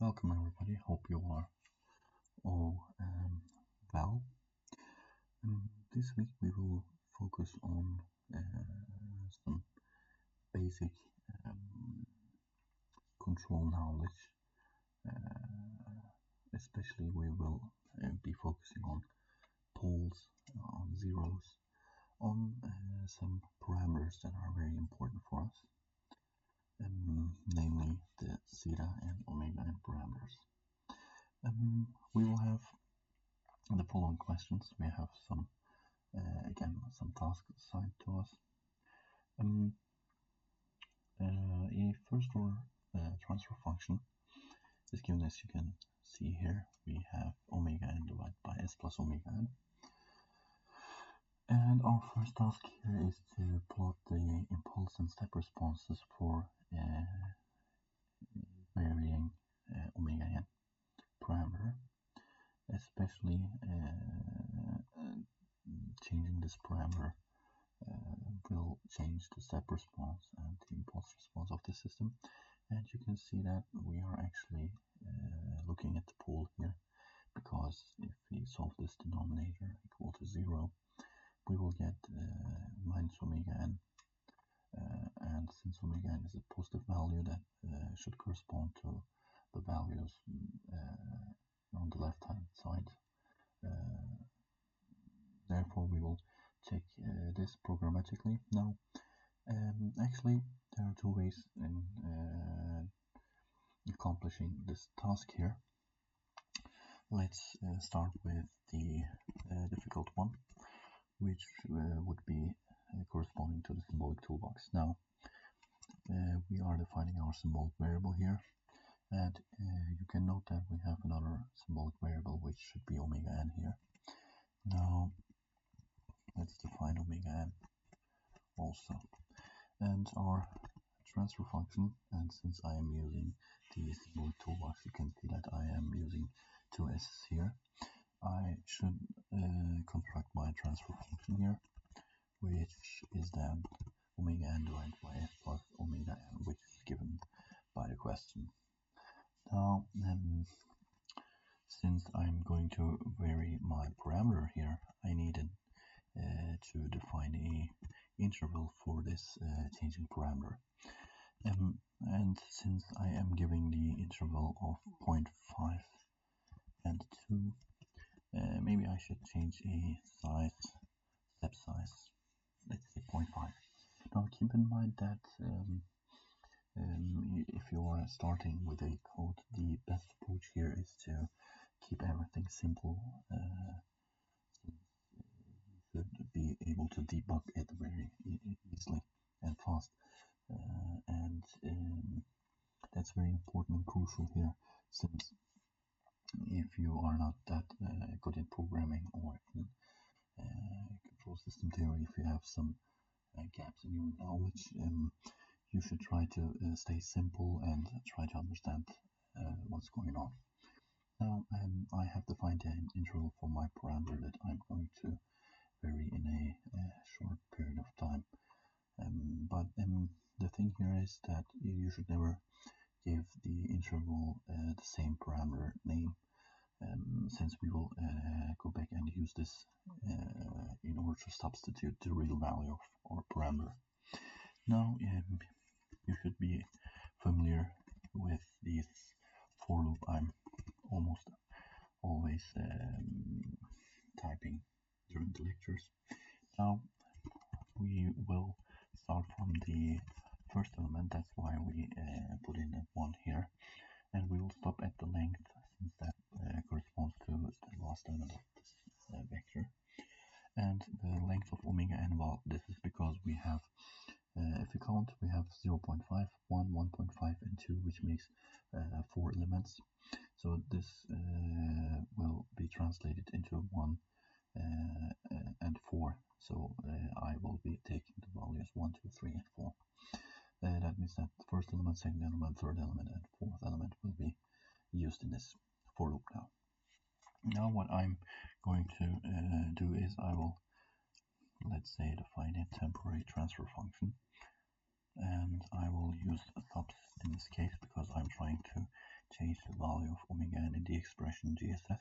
Welcome everybody, hope you are all well. This week we will focus on some basic um, control knowledge. Especially we will be focusing on poles, on zeros, on some parameters that are very important for us, namely the zeta and omega n parameters. We will have the following questions. We have some again some tasks assigned to us. A first order transfer function is given as you can see here. We have omega n divided by s plus omega n. And our first task here is to plot the impulse and step responses for varying omega n parameter, especially changing this parameter will change the step response and the impulse response of the system. And you can see that we are actually looking at the pool here, because if we solve this denominator equal to 0, we will get minus omega n, and since omega n is a positive value, that should correspond to the values on the left hand side. Therefore we will check this programmatically. Now actually there are two ways in accomplishing this task here. Let's start with the difficult one, which would be corresponding to the symbolic toolbox. Now we are defining our symbolic variable here, and you can note that we have another symbolic variable which should be omega n here. Now let's define omega n also, and our transfer function, and since I am using the symbolic toolbox, you can see that I am using two s's here. I should construct my transfer function here, which is then omega n divided by s plus omega n, which is given by the question. Now, since I'm going to vary my parameter here, I needed to define a interval for this changing parameter. And since I am giving the interval of 0.5 and 2, maybe I should change a step size, let's say 0.5. Now keep in mind that if you are starting with a code, the best approach here is to keep everything simple. You should be able to debug it very easily and fast, and that's very important and crucial here, since if you are not that good in programming or in control system theory, if you have some gaps in your knowledge, you should try to stay simple and try to understand what's going on. Now I have defined an interval for my parameter that I'm going to vary in a short period of time. But the thing here is that you should never give the interval the same parameter name, since we will go back and use this in order to substitute the real value of our parameter. Now you should be familiar with this for loop I'm almost always typing during the lectures. Now we will start from the first element, that's why we put in a 1 here, and we will stop at the length, since that corresponds to the last element of this vector. And the length of omega n, well, this is because we have, if you count, we have 0.5, 1, 1.5, and 2, which makes 4 elements. So this will be translated into 1 and 4. So I will be taking the values 1, 2, 3, and 4. That means that the first element, second element, third element, and fourth element will be used in this for loop now. Now what I'm going to do is I will, let's say, define a temporary transfer function and I will use subs in this case because I'm trying to change the value of omega n in the expression GSS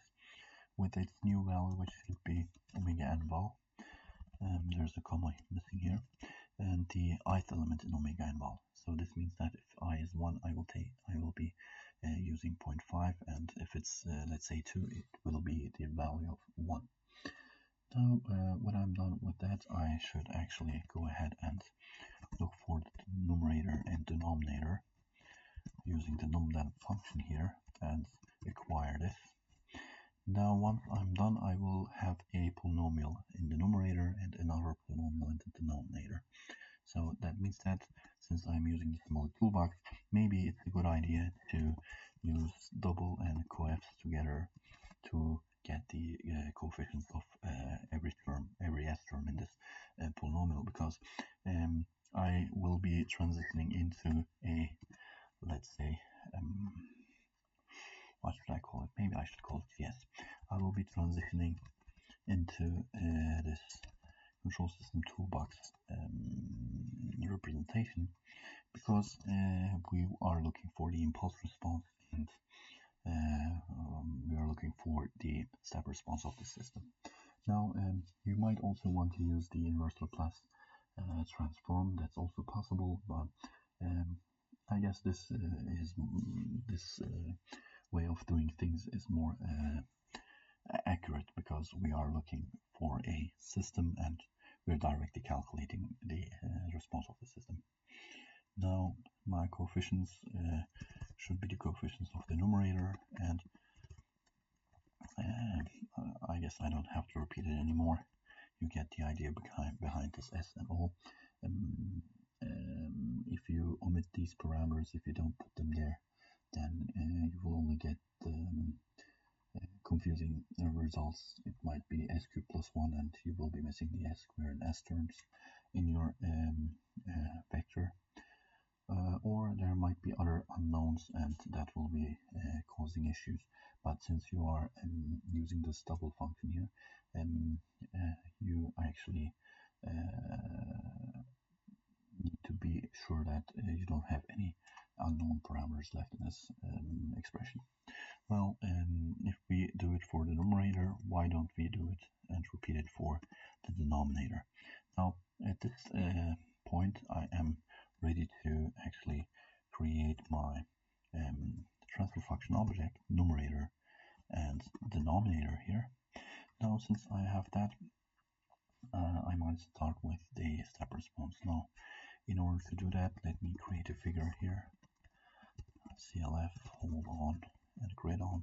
with its new value, which should be omega n val. There's a comma missing here, and the ith element in omega n val. So this means that if I is 1, I will be using 0.5, and if it's let's say 2, it will be the value of 1. Now, when I'm done with that, I should actually go ahead and look for the numerator and denominator using the num.dem function here and acquire this. Now, once I'm done, I will have a polynomial in the numerator and another polynomial in the denominator. So that means that since I'm using the small toolbox, maybe it's a good idea to use double and coefs together to get the coefficients of every s term in this polynomial, because I will be transitioning into a, let's say, what should I call it? Maybe I should call it yes. I will be transitioning into this control system toolbox representation, because we are looking for the impulse response, and we are looking for the step response of the system. Now, you might also want to use the inverse Laplace transform. That's also possible, but I guess this way of doing things is more accurate, because we are looking for a system and we're directly calculating the response of the system. Now, my coefficients should be the coefficients of the numerator, and I guess I don't have to repeat it anymore. You get the idea behind this S and O. If you omit these parameters, if you don't put them there, then you will only get confusing results. It might be s cubed plus 1, and you will be missing the s squared and s terms in your vector. Or there might be other unknowns, and that will be causing issues. But since you are using this double function here, you actually need to be sure that you don't have any unknown parameters left in this expression. Well, if we do it for the numerator, why don't we do it and repeat it for the denominator? Now, at this point, I am ready to actually create my transfer function object, numerator and denominator here. Now, since I have that, I might start with the step response. Now, in order to do that, let me create a figure here. CLF, hold on, and grid on.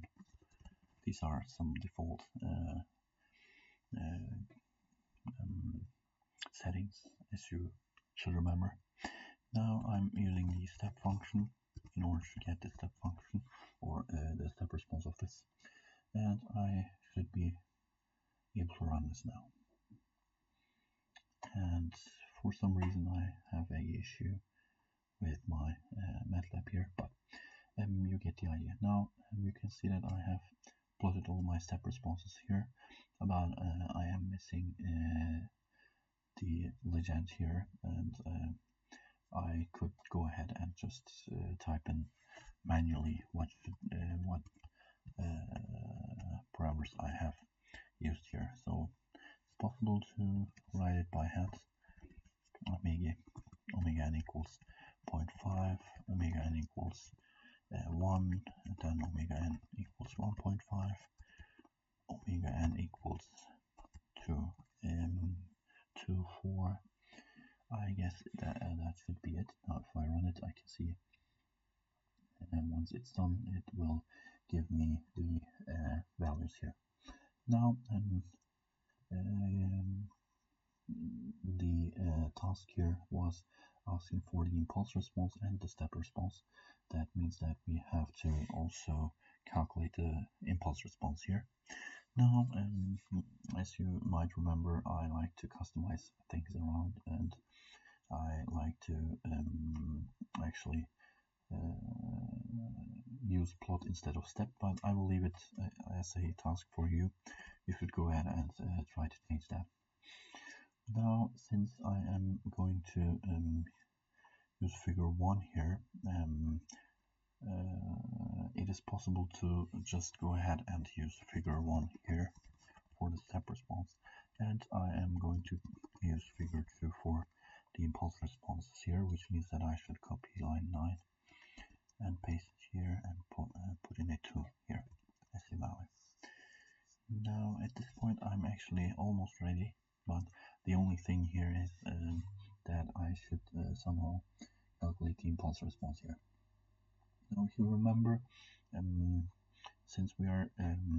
These are some default settings, as you should remember. Now I'm using the step function in order to get the step function, or the step response of this, and I should be able to run this now. And for some reason I have a issue with my MATLAB here, but you get the idea. Now you can see that I have plotted all my step responses here, but I am missing the legend here, and I could go ahead and just type in manually what parameters I have used here. So it's possible to write it by hand. Omega n equals 0.5, omega n equals 1, and then omega n equals 1.5, omega n equals 2, 4. I guess that should be it. Now if I run it, I can see, and once it's done, it will give me the values here. Now the task here was asking for the impulse response and the step response. That means that we have to also calculate the impulse response here. Now, as you might remember, I like to customize things around, and I like to actually use plot instead of step, but I will leave it as a task for you. You should go ahead and try to change that. Now, since I am going to use figure 1 here, it is possible to just go ahead and use figure 1 here for the step response, and I am going to use figure 2 for the impulse responses here, which means that I should copy line 9 and paste it here and put in a 2 here as the value. Now at this point I'm actually almost ready, but the only thing here is that I should somehow calculate the impulse response here. Now if you remember, since we are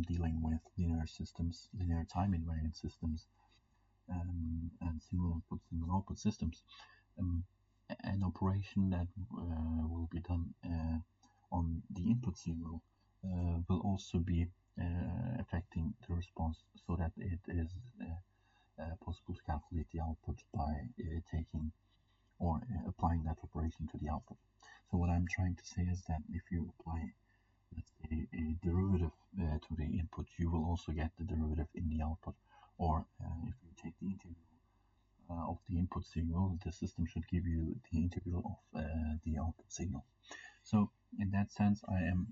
dealing with linear systems, linear time invariant systems, and single input, single output systems, an operation that will be done on the input signal will also be affecting the response, so that it is possible to calculate the output by taking or applying that operation to the output. So what I'm trying to say is that if you apply, let's say, a derivative to the input, you will also get the derivative in the output. Or if you take the integral of the input signal, the system should give you the integral of the output signal. So in that sense, I am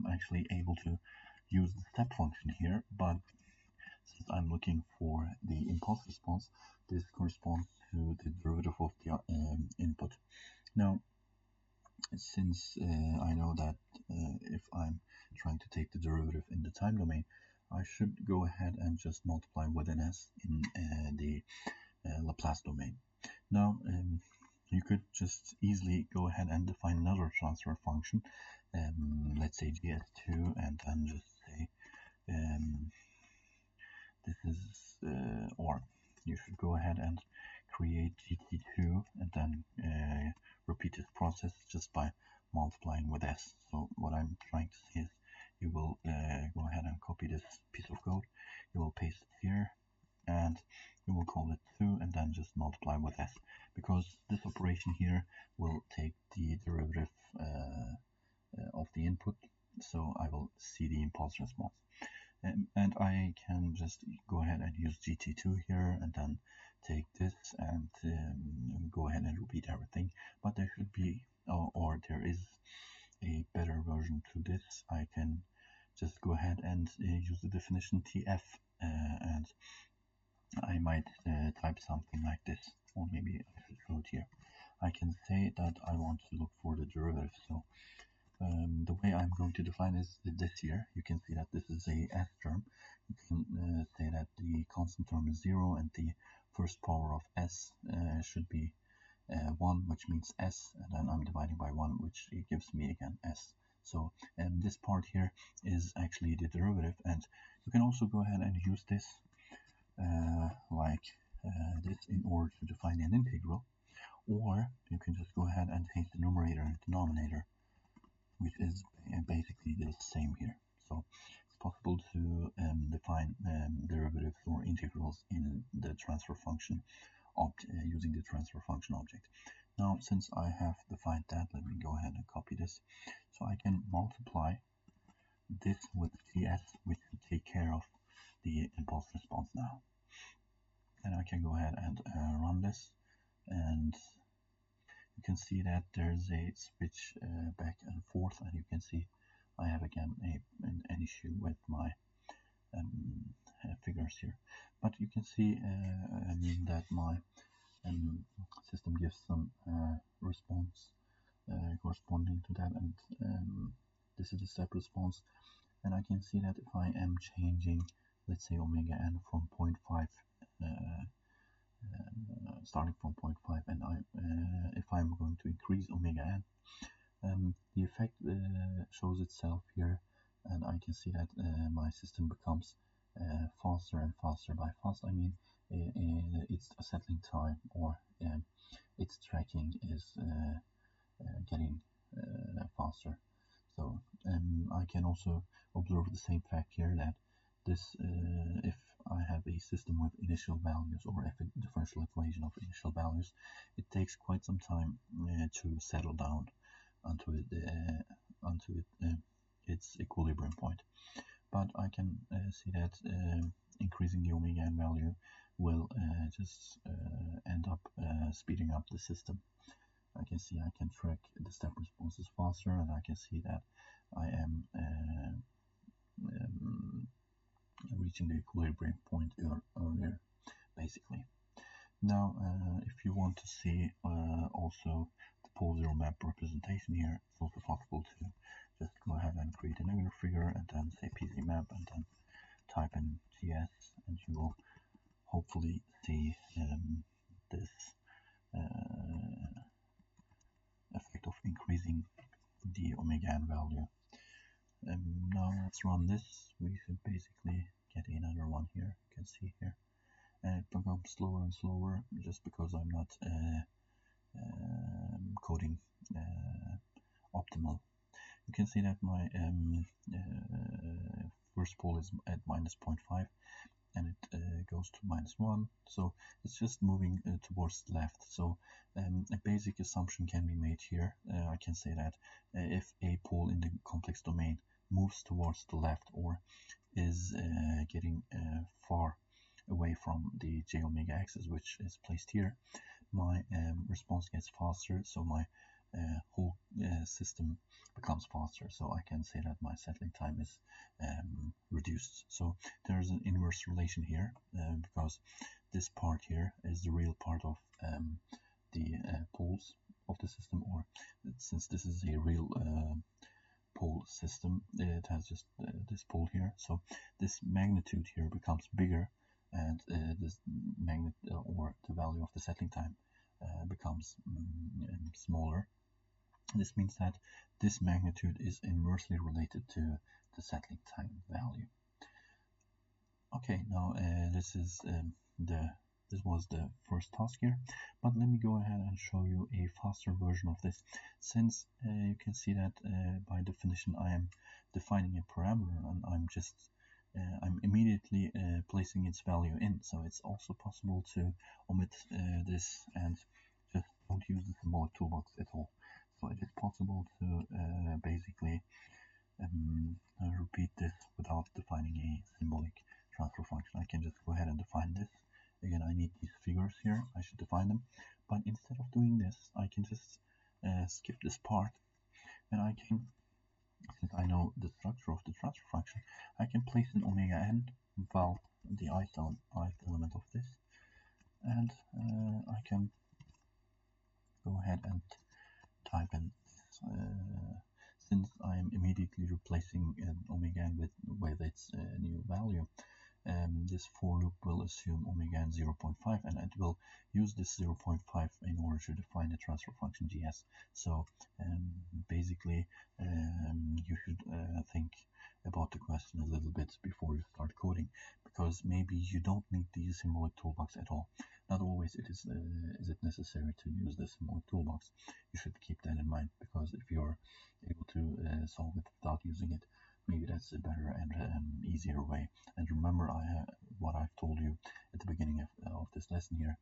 actually able to use the step function here, but since I'm looking for the impulse response, this corresponds to the derivative of the input. Now, since I know that if I'm trying to take the derivative in the time domain, I should go ahead and just multiply with an s in the Laplace domain. Now, you could just easily go ahead and define another transfer function, let's say gs2, and then just say this is, or you should go ahead and create gt2 and then repeat this process just by multiplying with s. So what I'm trying to say is you will go ahead and copy this piece of code, you will paste it here, and you will call it 2 and then just multiply with s, because this operation here will take the derivative of the input, so I will see the impulse response. And I can just go ahead and use GT2 here and then take this and go ahead and repeat everything. But there should be, or there is a better version to this. I can just go ahead and use the definition TF, and I might type something like this, or maybe I should show it here. I can say that I want to look for the derivative. So the way I'm going to define is this here. You can see that this is a s term. You can say that the constant term is 0 and the first power of s should be 1, which means s, and then I'm dividing by 1, which gives me again s. So this part here is actually the derivative, and you can also go ahead and use this like this in order to define an integral, or you can just go ahead and take the numerator and denominator, which is basically the same here. So it's possible to define derivatives or integrals in the transfer function using the transfer function object. Now, since I have defined that, let me go ahead and copy this. So I can multiply this with ts, which will take care of the impulse response now. And I can go ahead and run this, and you can see that there's a switch back and forth, and you can see I have again an issue with my figures here. But you can see that my system gives some response corresponding to that, and this is the step response. And I can see that if I am changing, let's say, omega n from 0.5, starting from 0.5, and if I'm going to increase omega n, the effect shows itself here, and I can see that my system becomes faster and faster. By fast I mean its settling time, or its tracking is getting faster. So I can also observe the same fact here, that this, if I have a system with initial values, or if a differential equation of initial values, it takes quite some time to settle down onto its equilibrium point. But I can see that increasing the omega n value will just end up speeding up the system. I can see I can track the step responses faster, and I can see that I am reaching the equilibrium point earlier, basically. Now, if you want to see also the pole zero map representation here, it's also possible to just go ahead and create a negative figure and then say PC map and then type in GS, and you will hopefully see this effect of increasing the omega n value. Now let's run this. We should basically get another one here. You can see here, and it becomes slower and slower just because I'm not coding optimal. You can see that my first pole is at minus 0.5, and it goes to -1, so it's just moving towards the left. So a basic assumption can be made here. I can say that if a pole in the complex domain moves towards the left or is getting far away from the j omega axis, which is placed here, my response gets faster, so my whole system becomes faster. So I can say that my settling time is reduced. So there's an inverse relation here, because this part here is the real part of the poles of the system, or since this is a real pole system, it has just this pole here, so this magnitude here becomes bigger, and this or the value of the settling time becomes smaller. This means that this magnitude is inversely related to the settling time value. Okay, now this was the first task here, but let me go ahead and show you a faster version of this. Since you can see that by definition I am defining a parameter, and I'm immediately placing its value in, so it's also possible to omit this and just don't use the symbolic toolbox at all. So it is possible to basically repeat this without defining a symbolic transfer function. I can just go ahead and define this. Again, I need these figures here. I should define them. But instead of doing this, I can just skip this part, and I can, since I know the structure of the transfer function, I can place an omega n val the ith element of this, and I can go ahead and type in since I am immediately replacing omega n with its new value. This for loop will assume omega n 0.5, and it will use this 0.5 in order to define the transfer function gs. So basically you should think about the question a little bit before you start coding, because maybe you don't need the symbolic toolbox at all. Not always is it necessary to use the symbolic toolbox. You should keep that in mind, because if you're able to solve it without using it, maybe that's a better and easier way. And remember, what I've told you at the beginning of this lesson here.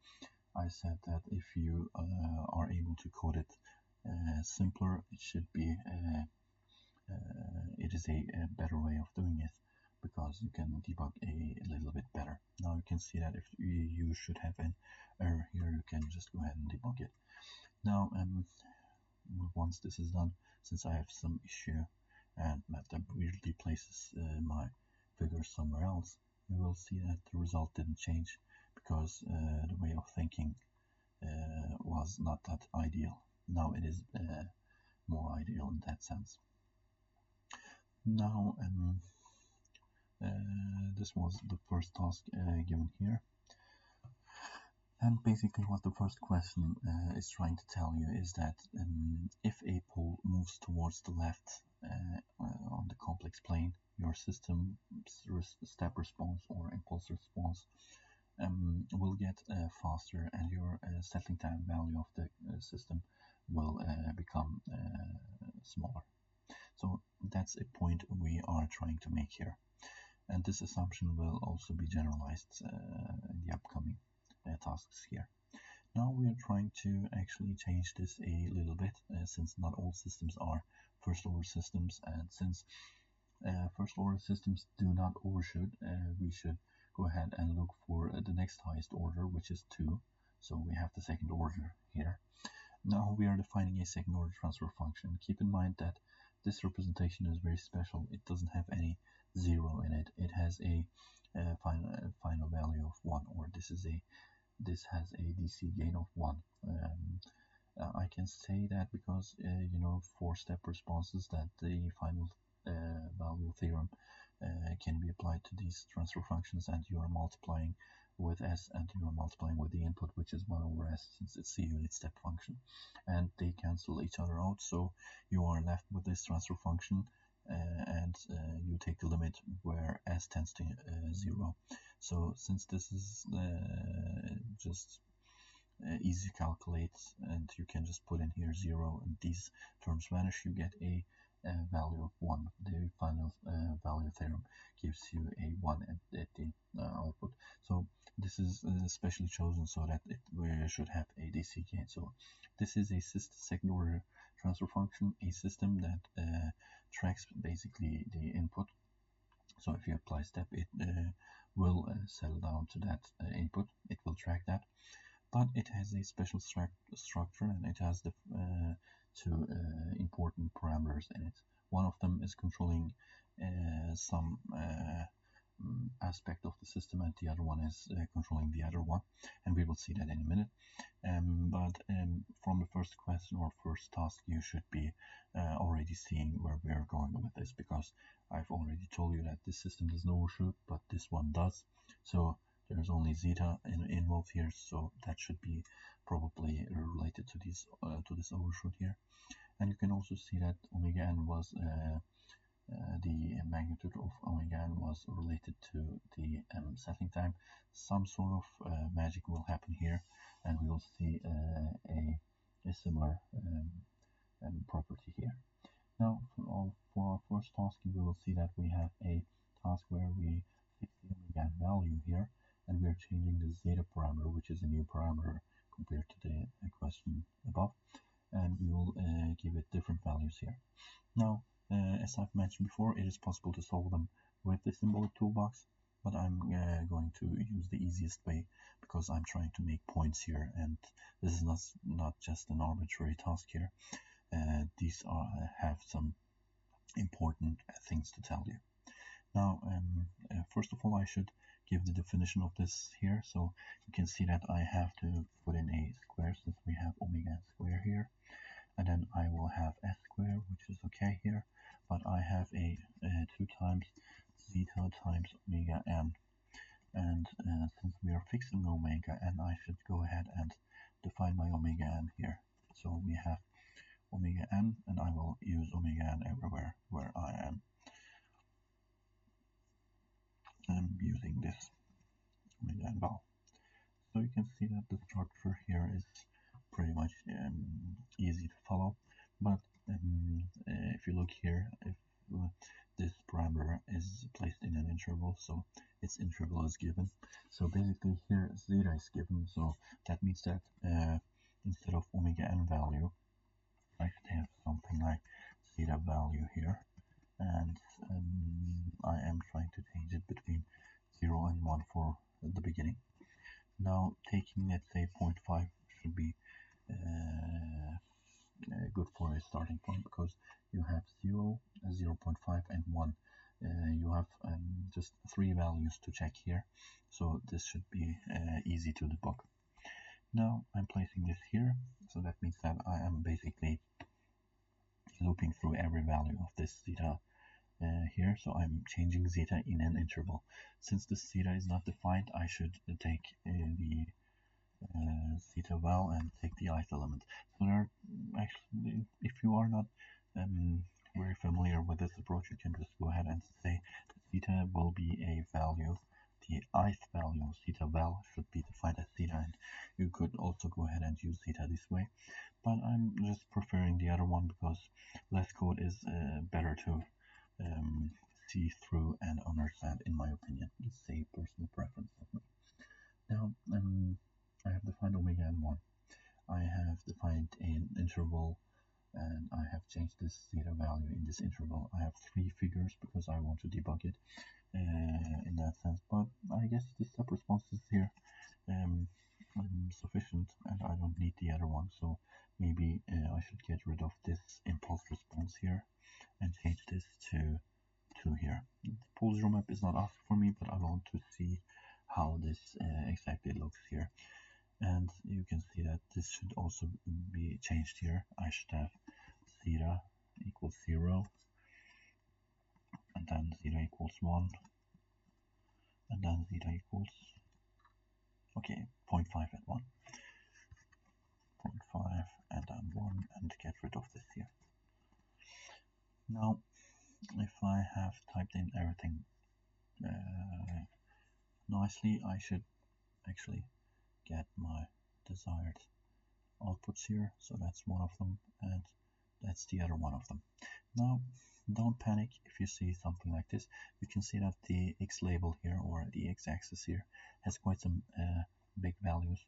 I said that if you are able to code it simpler, it should be it is a better way of doing it, because you can debug a little bit better. Now you can see that if you should have an error here, you can just go ahead and debug it. Now once this is done, since I have some issue and MATLAB weirdly places my figures somewhere else, you will see that the result didn't change, because the way of thinking was not that ideal. Now it is more ideal in that sense. Now this was the first task given here. And basically what the first question is trying to tell you is that if a pole moves towards the left on the complex plane, your system's step response or impulse response will get faster, and your settling time value of the system will become smaller. So that's a point we are trying to make here. And this assumption will also be generalized in the upcoming tasks here. Now we are trying to actually change this a little bit, since not all systems are first order systems, and since first order systems do not overshoot, we should go ahead and look for the next highest order, which is 2. So we have the second order here. Now we are defining a second order transfer function. Keep in mind that this representation is very special. It doesn't have any zero in it. It has a final value of 1, or this has a DC gain of 1. I can say that because four-step responses, that the final value theorem can be applied to these transfer functions, and you are multiplying with s and you are multiplying with the input, which is 1 over s, since it's a unit step function, and they cancel each other out, so you are left with this transfer function, and you take the limit where s tends to 0. So since this is just easy to calculate, and you can just put in here 0 and these terms vanish, you get a value of 1. The final value theorem gives you a 1 at the output. So this is specially chosen so that it should have a DC gain. So this is a second order transfer function, a system that tracks basically the input. So if you apply step, it will settle down to that input. It will track that, but it has a special structure, and it has the two important parameters in it. One of them is controlling some aspect of the system, and the other one is controlling the other one, and we will see that in a minute. But from the first question or first task, you should be already seeing where we are going with this, because I've already told you that this system does not overshoot, but this one does. So there's only zeta involved here, so that should be probably related to this overshoot here. And you can also see that omega n was the magnitude of omega n was related to the settling time. Some sort of magic will happen here, and we will see a similar property here. Now, for our first task, we will see that we have a task where we fix the omega n value here, and we are changing the zeta parameter, which is a new parameter compared to the question above, and we will give it different values here. Now, as I've mentioned before, it is possible to solve them with the symbolic toolbox, but I'm going to use the easiest way because I'm trying to make points here, and this is not just an arbitrary task here. These have some important things to tell you. Now, first of all, I should give the definition of this here. So you can see that I have to put in a square, since we have omega n square here, and then I will have s square, which is okay here, but I have a 2 times zeta times omega n, and since we are fixing omega n, I should go ahead and define my omega n here. So we have omega n, and I will use omega n everywhere where I am using this omega n val. So you can see that the structure here is pretty much easy to follow, but if you look here, if this parameter is placed in an interval, so its interval is given. So basically here zeta is given, so that means that instead of omega n value, I should have something like zeta value here, and I am trying to change it between 0 and 1 for the beginning. Now, taking, let's say, 0.5 should be good for a starting point, because you have 0, 0.5, and 1. You have just 3 values to check here, so this should be easy to debug. Now, I'm placing this here, so that means that I am basically looping through every value of this zeta here, so I'm changing zeta in an interval. Since this zeta is not defined, I should take the zeta val and take the ith element. So there are actually, if you are not very familiar with this approach, you can just go ahead and say zeta will be a value. The ith value of zeta val should be defined as zeta, and you could also go ahead and use zeta this way, but I'm just preferring the other one because less code is better to see through and understand, in my opinion. It's a personal preference of me. Now, I have defined omega n1. I have defined an interval, and I have changed this zeta value in this interval. I have 3 figures because I want to debug it in that sense, but I guess the step responses here sufficient, and I don't need the other one. So maybe I should get rid of this impulse response here and change this to here. The pulse map is not asked for me, but I want to see how this exactly looks here. And you can see that this should also be changed here. I should have zeta equals 0, and then zeta equals 1, and then zeta equals, okay, 0.5 and 1. 0.5 and then 1, and get rid of this here. Now, if I have typed in everything nicely, I should actually get my desired outputs here. So that's one of them, and that's the other one of them. Now, don't panic if you see something like this. You can see that the X label here, or the X axis here, has quite some big values.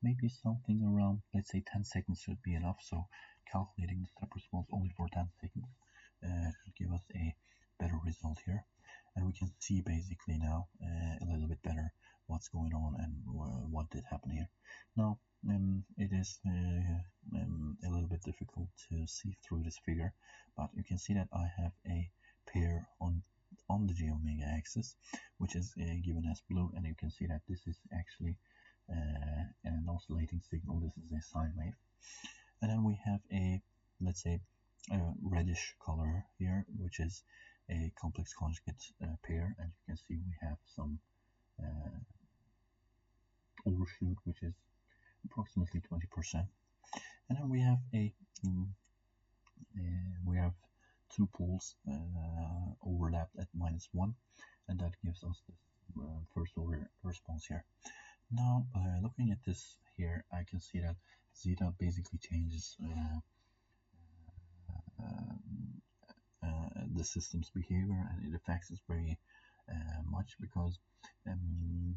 Maybe something around, let's say 10 seconds should be enough. So calculating the step response only for 10 seconds should give us a better result here. And we can see basically now a little bit better what's going on and what did happen here. Now, it is a little bit difficult to see through this figure, but you can see that I have a pair on the j omega axis, which is given as blue, and you can see that this is actually an oscillating signal. This is a sine wave. And then we have a, let's say, a reddish color here, which is a complex conjugate pair, and you can see we have some overshoot, which is approximately 20%. And then we have we have two poles overlapped at -1, and that gives us this first order response here. Now, looking at this here, I can see that zeta basically changes the system's behavior, and it affects it very much, because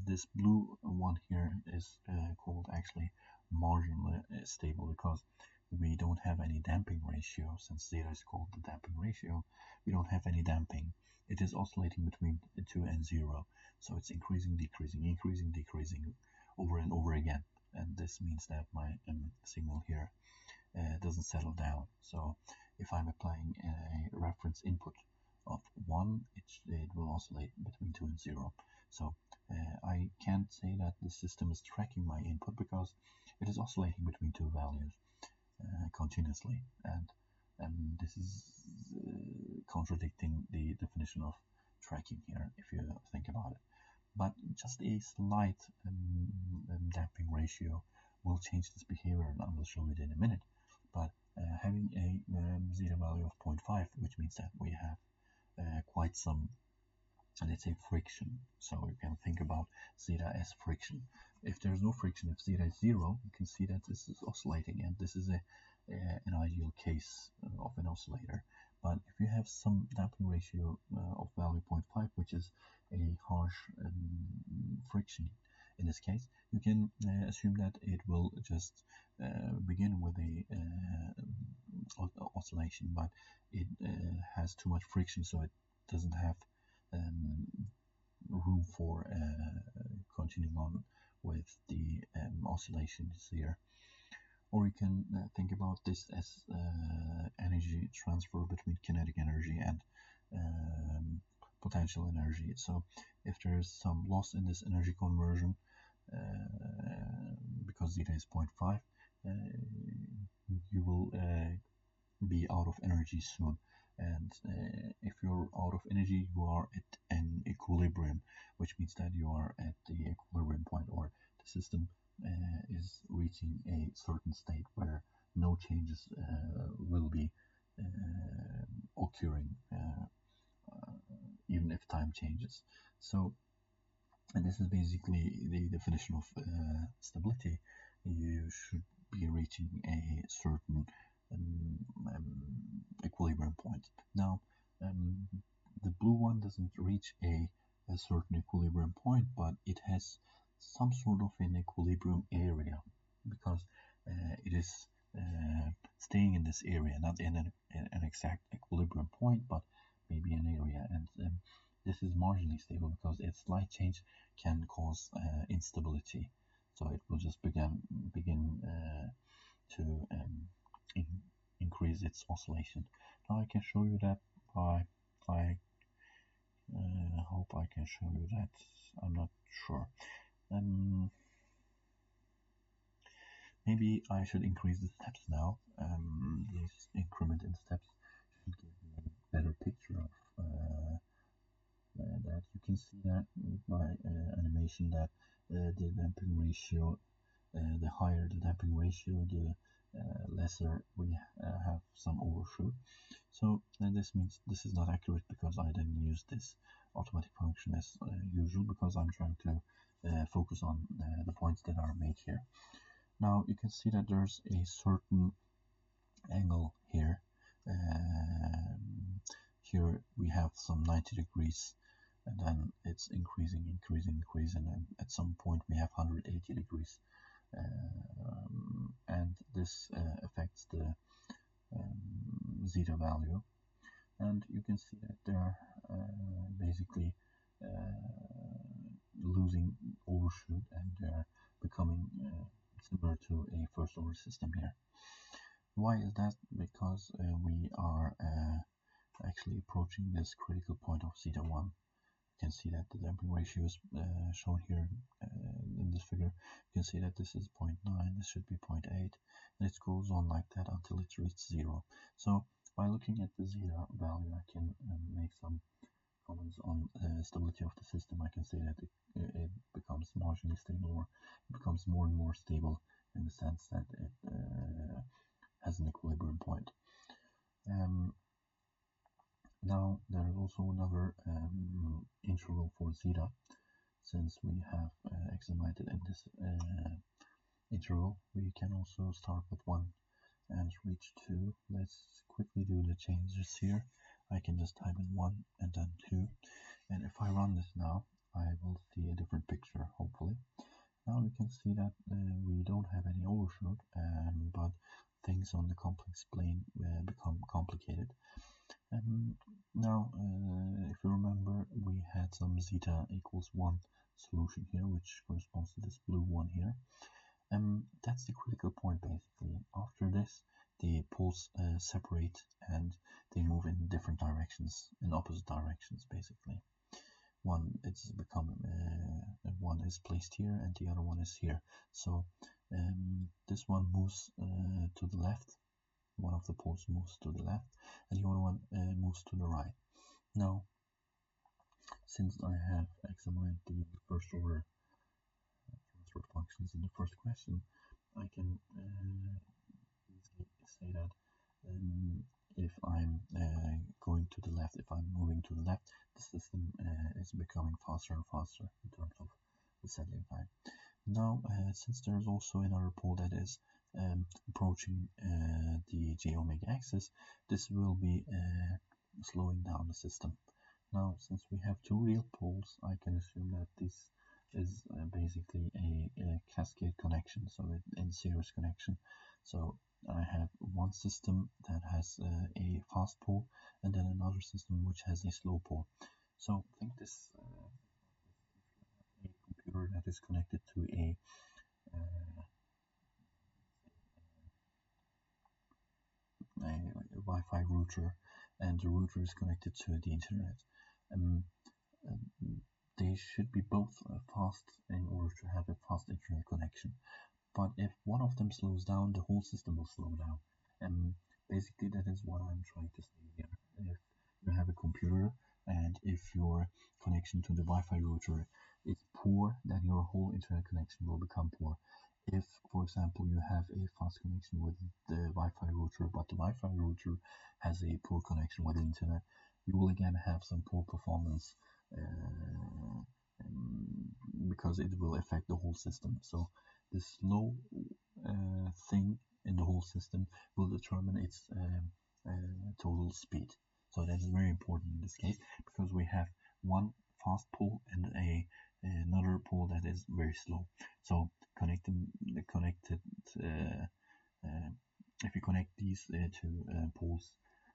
this blue one here is called actually marginally stable, because we don't have any damping ratio. Since zeta is called the damping ratio, we don't have any damping. It is oscillating between 2 and 0, so it's increasing, decreasing, increasing, decreasing over and over again, and this means that my signal here doesn't settle down. So if I'm applying a reference input of 1, it will oscillate between 2 and 0. So I can't say that the system is tracking my input, because it is oscillating between two values continuously, and this is contradicting the definition of tracking here, if you think about it. But just a slight damping ratio will change this behavior, and I will show it in a minute. But having a zeta value of 0.5, which means that we have quite some, let's say, friction. So you can think about zeta as friction. If there's no friction, if zeta is 0, you can see that this is oscillating, and this is an ideal case of an oscillator. But if you have some damping ratio of value 0.5, which is a harsh friction in this case, you can assume that it will just begin with a oscillation, but it has too much friction, so it doesn't have room for continuing on with the oscillations here. Or you can think about this as energy transfer between kinetic energy and potential energy. So if there is some loss in this energy conversion, because zeta is 0.5, you will be out of energy soon. And if you're out of energy, you are at an equilibrium, which means that you are at the equilibrium point, or the system is reaching a certain state where no changes will be occurring, even if time changes. So, and this is basically the definition of stability. You should be reaching a certain equilibrium point. Now, the blue one doesn't reach a certain equilibrium point, but it has some sort of an equilibrium area, because it is staying in this area, not in an exact equilibrium point, but maybe an area. And this is marginally stable, because a slight change can cause instability. so it will just begin to in, increase its oscillation. Now I can show you that by I hope I can show you that. I'm not sure. Maybe I should increase the steps now. This increment in steps should give me a better picture of that. You can see that by animation that the damping ratio, the higher the damping ratio, the lesser we have some overshoot. So this means this is not accurate because I didn't use this automatic function as usual, because I'm trying to focus on the points that are made here. Now you can see that there's a certain angle here. Here we have some 90 degrees, and then it's increasing, and at some point we have 180 degrees. And this affects the zeta value, and you can see that they're basically losing overshoot, and they're becoming similar to a first order system here. Why is that? Because we are actually approaching this critical point of zeta 1. You can see that the damping ratio is shown here in this figure. You can see that this is 0.9, this should be 0.8, and it goes on like that until it reaches 0. So by looking at the zeta value, I can make some comments on stability of the system. I can say that it becomes marginally stable, or it becomes more and more stable, in the sense that it has an equilibrium point. Now there is also another interval for zeta. Since we have examined it in this interval, we can also start with 1 and reach 2. Let's quickly do the changes here. I can just type in 1 and then 2, and if I run this now, I will see a different picture, hopefully. Now we can see that we don't have any overshoot, but things on the complex plane become complicated. Now, if you remember, we had some zeta equals 1 solution here, which corresponds to this blue one here. That's the critical point, basically. After this, the poles separate, and they move in different directions, in opposite directions, basically. One is placed here, and the other one is here. So this one moves to the left. One of the poles moves to the left, and the other one moves to the right. Now, since I have examined the first order transfer functions in the first question, I can easily say that if I'm going to the left, if I'm moving to the left, the system is becoming faster and faster in terms of the settling time. Now, since there's also another pole that is approaching the j omega axis, this will be slowing down the system. Now, since we have two real poles, I can assume that this is basically a cascade connection, so in series connection. So I have one system that has a fast pole, and then another system which has a slow pole. So think this a computer that is connected to a Wi-Fi router, and the router is connected to the internet. They should be both fast in order to have a fast internet connection. But if one of them slows down, the whole system will slow down. And basically that is what I'm trying to say here. If you have a computer, and if your connection to the Wi-Fi router is poor, then your whole internet connection will become poor. If, for example, you have a fast connection with the Wi-Fi router, but the Wi-Fi router has a poor connection with the internet, you will again have some poor performance because it will affect the whole system. So the slow thing in the whole system will determine its total speed. So that is very important in this case, because we have one fast pole and another pole that is very slow. So if you connect these two poles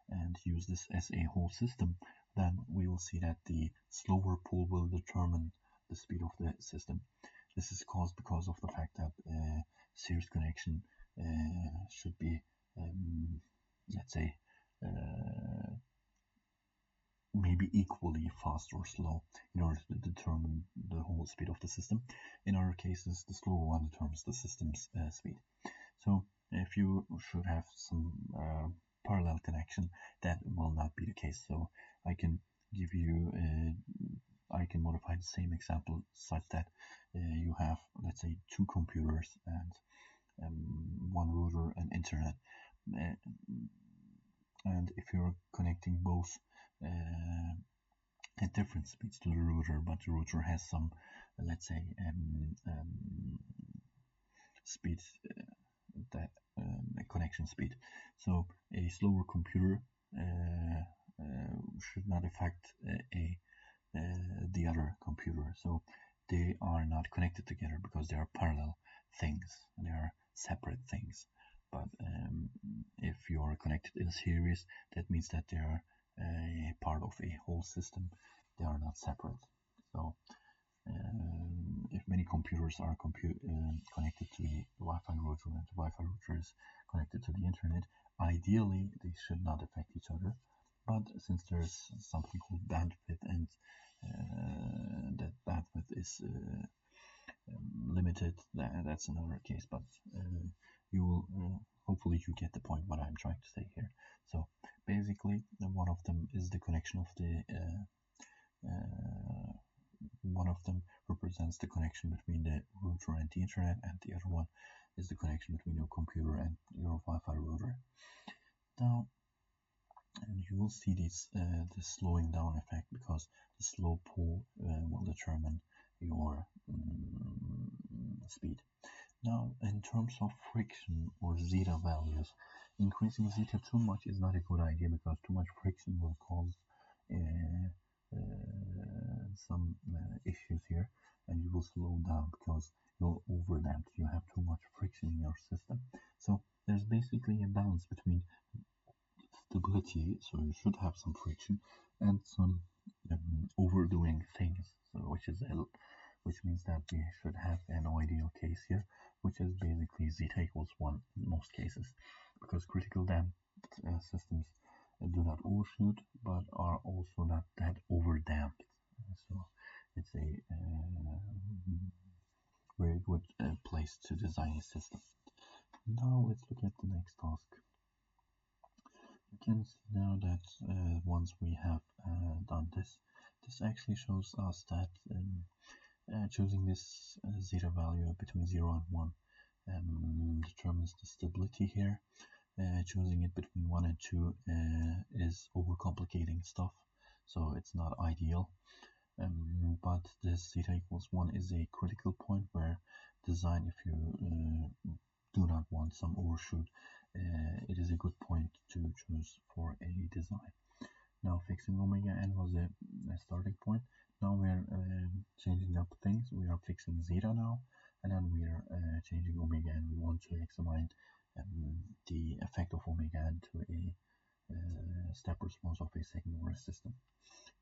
and use this as a whole system, then we will see that the slower pole will determine the speed of the system. This is caused because of the fact that series connection should be, let's say, maybe equally fast or slow in order to determine the whole speed of the system. In other cases, the slower one determines the system's speed. So if you should have some parallel connection, that will not be the case. So I can give you, I can modify the same example such that you have, let's say, two computers and one router and internet. And if you're connecting both at different speeds to the router, but the router has some, let's say, speed, that connection speed. So a slower computer should not affect the other computer. So they are not connected together because they are parallel things. They are separate things. But if you are connected in series, that means that they are part of a whole system. They are not separate. So if many computers are connected to the Wi-Fi router and the Wi-Fi router is connected to the internet, ideally they should not affect each other. But since there's something called bandwidth, and that bandwidth is limited, that's another case. But you will hopefully you get the point what I'm trying to say here. So basically, one of them is the connection of the one of them represents the connection between the router and the internet, and the other one is the connection between your computer and your Wi-Fi router. Now, and you will see this slowing down effect, because the slow pull will determine your speed. Now, in terms of friction or zeta values, increasing zeta too much is not a good idea, because too much friction will cause some issues here, and you will slow down because you're overdamped. You have too much friction in your system. So there's basically a balance between stability, so you should have some friction, and some overdoing things, so which means that we should have an ideal case here, which is basically zeta equals 1 in most cases, because critical damped systems do not overshoot, but are also not that overdamped. So it's a very good place to design a system. Now let's look at the next task. You can see now that once we have done this, this actually shows us that choosing this zeta value between 0 and 1 determines the stability here. Choosing it between 1 and 2 is overcomplicating stuff, so it's not ideal. But this zeta equals 1 is a critical point where design, if you do not want some overshoot, it is a good point to choose for a design. Now, fixing omega n was a starting point. Now we are changing up things. We are fixing zeta now, and then we are changing omega n. We want to examine the effect of omega n to a step response of a second order system.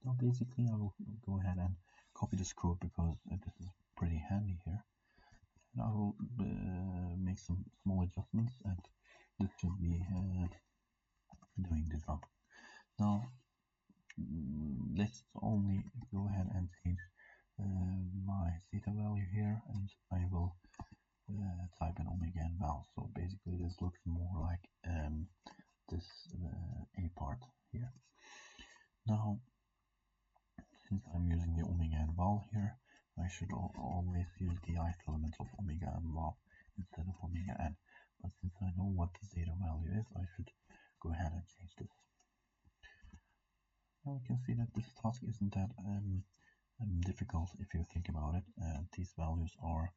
Now basically I will go ahead and copy this code, because this is pretty handy here, and I will make some small adjustments, and this should be doing the job. Now let's only go ahead and change my zeta value here, and I will type in omega n val. So basically this looks more like this a part here. Now, since I'm using the omega n val here, I should always use the ith element of omega n val instead of omega n. But since I know what the zeta value is, I should go ahead and change this. Now you can see that this task isn't that difficult if you think about it. These values are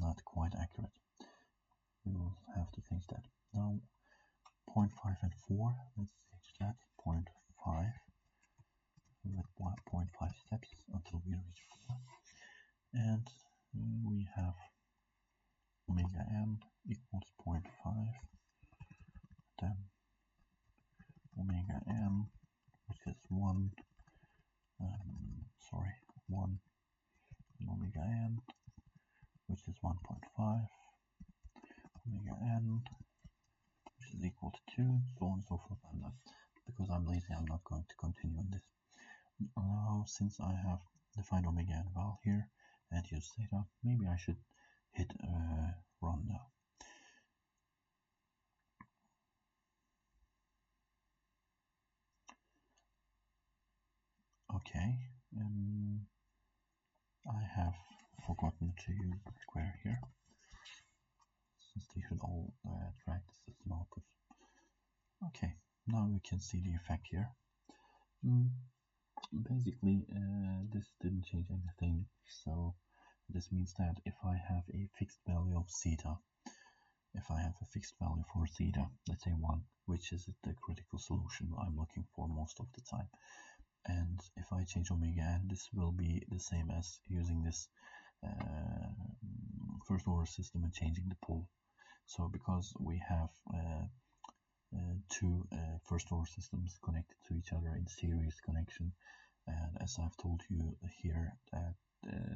not quite accurate. We will have to change that. Now 0.5 and 4, let's change that. 0.5 with 1.5 steps until we reach 4, and we have omega n equals 0.5, then omega n, which is 1, 1 n, which is equal to 2, so on and so forth. Because I'm lazy, I'm not going to continue on this. Now, since I have defined omega n val here and use theta, maybe I should hit run now. Okay, I have forgotten to use the square here, since they should all track the system output. Okay, now we can see the effect here. Basically, this didn't change anything, so this means that if I have a fixed value of zeta, if I have a fixed value for zeta, let's say 1, which is the critical solution I'm looking for most of the time, and if I change omega n, this will be the same as using this first order system and changing the pole. So because we have two first order systems connected to each other in series connection, and as I've told you here, that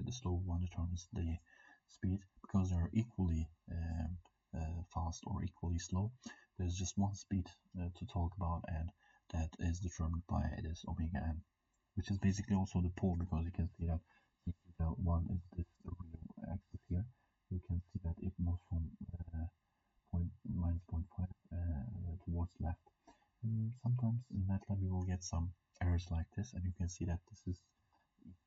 the slow one determines the speed, because they're equally fast or equally slow. There's just one speed to talk about, and that is determined by this omega n, which is basically also the pole, because you can see that theta 1 is this real axis here. You can see that it moves from minus 0.5 towards left. Sometimes in MATLAB you will get some errors like this, and you can see that this is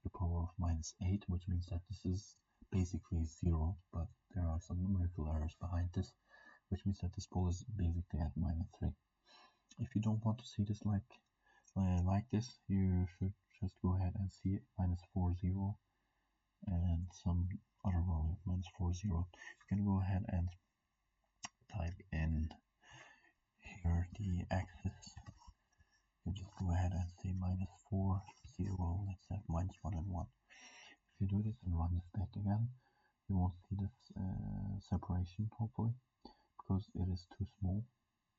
the power of minus 8, which means that this is basically 0, but there are some numerical errors behind this, which means that this pole is basically at minus 3. If you don't want to see this like this, you should just go ahead and see minus 40 and some other value, minus 40. You can go ahead and type in here the axis. You just go ahead and say minus 40, let's have minus 1 and 1. If you do this and run this back again, you won't see this separation, hopefully, because it is too small.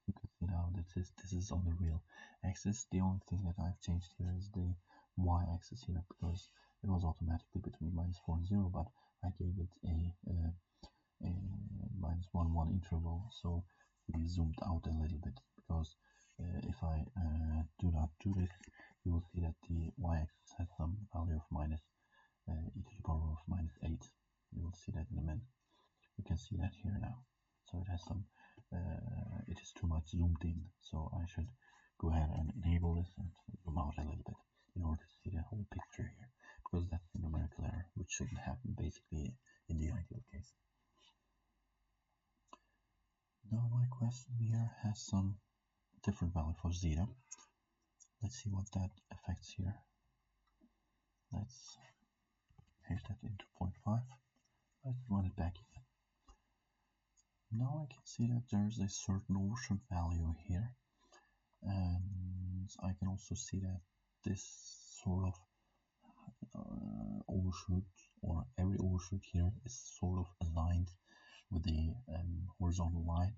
You can see now that this is on the real axis. The only thing that I've changed here is the y-axis here, because it was automatically between minus 4 and 0, but I gave it a minus 1, 1 interval, so we zoomed out a little bit, because if I do not do this, you will see that the y-axis has some value of minus e to the power of minus 8. You will see that in a minute. You can see that here now. So it has some, it is too much zoomed in, so I should go ahead and enable this and zoom out a little bit in order to see the whole picture here, because that's the numerical error, which shouldn't happen basically in the ideal case. Now my question here has some different value for zeta. Let's see what that affects here. Let's paste that into 0.5. Let's run it back again. Now I can see that there's a certain overshoot value here, and I can also see that this sort of overshoot, or every overshoot here, is sort of aligned with the horizontal line.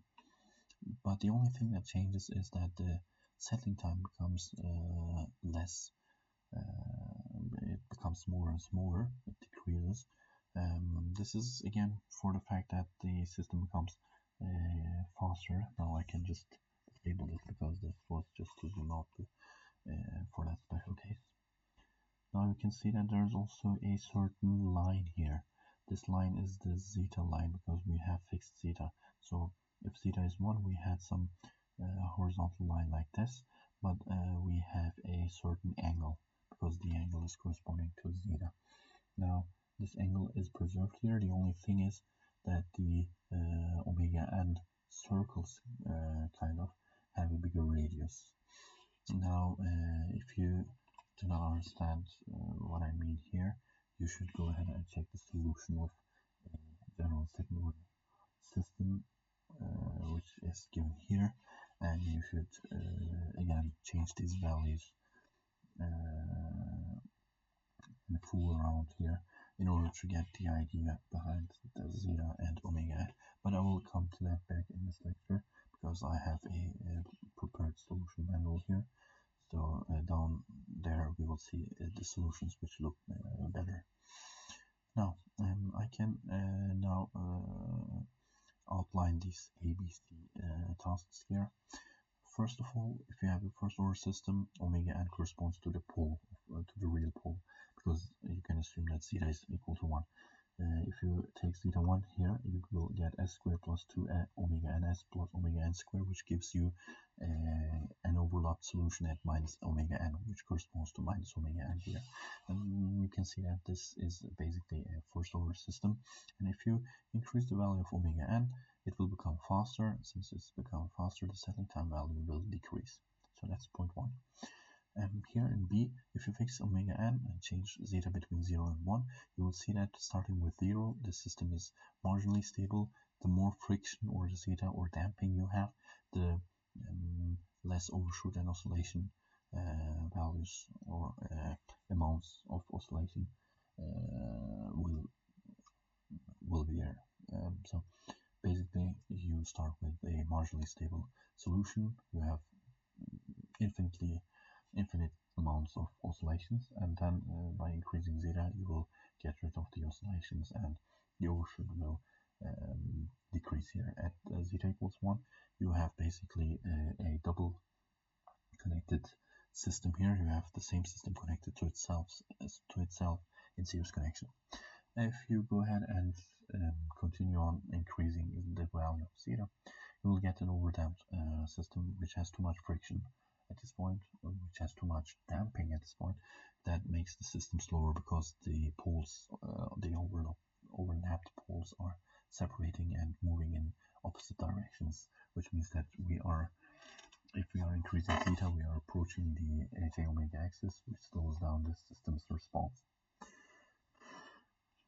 But the only thing that changes is that the settling time becomes less. It becomes smaller and smaller. It decreases. This is again for the fact that the system becomes faster. Now I can just disable this, because this was just to zoom out for that special case. Now you can see that there's also a certain line here. This line is the zeta line, because we have fixed zeta. So if zeta is 1, we had some horizontal line like this, but we have a certain angle, because the angle is corresponding to zeta. Now this angle is preserved here. The only thing is that the omega n circles kind of have a bigger radius. Now if you do not understand what I mean here, you should go ahead and check the solution of a general second order system, which is given here, and you should again change these values and fool around here in order to get the idea behind the zeta and omega. But I will come to that back in this lecture, because I have a prepared solution manual here. So down there we will see the solutions which look better. Now I can now outline these ABC tasks here. First of all, if you have a first order system, omega n corresponds to the pole, to the real pole, because you can assume that zeta is equal to 1. If you take zeta 1 here, you will get s squared plus 2 omega ns plus omega n squared, which gives you an overlapped solution at minus omega n, which corresponds to minus omega n here. And you can see that this is basically a first order system. And if you increase the value of omega n, it will become faster. Since it's become faster, the settling time value will decrease. So that's point 1. Here in B, if you fix omega n and change zeta between 0 and 1, you will see that starting with 0, the system is marginally stable. The more friction or zeta or damping you have, the less overshoot and oscillation values or amounts of oscillation will be there. So basically, you start with a marginally stable solution. You have infinite amounts of oscillations, and then by increasing zeta, you will get rid of the oscillations, and the overshoot will decrease here. At zeta equals 1, you have basically a double connected system here. You have the same system connected to itself in series connection. If you go ahead and continue on increasing the value of zeta, you will get an overdamped system which has too much friction at this point, which has too much damping at this point. That makes the system slower because the poles, the overlapped poles, are separating and moving in opposite directions, which means that if we are increasing theta, we are approaching the j omega axis, which slows down the system's response.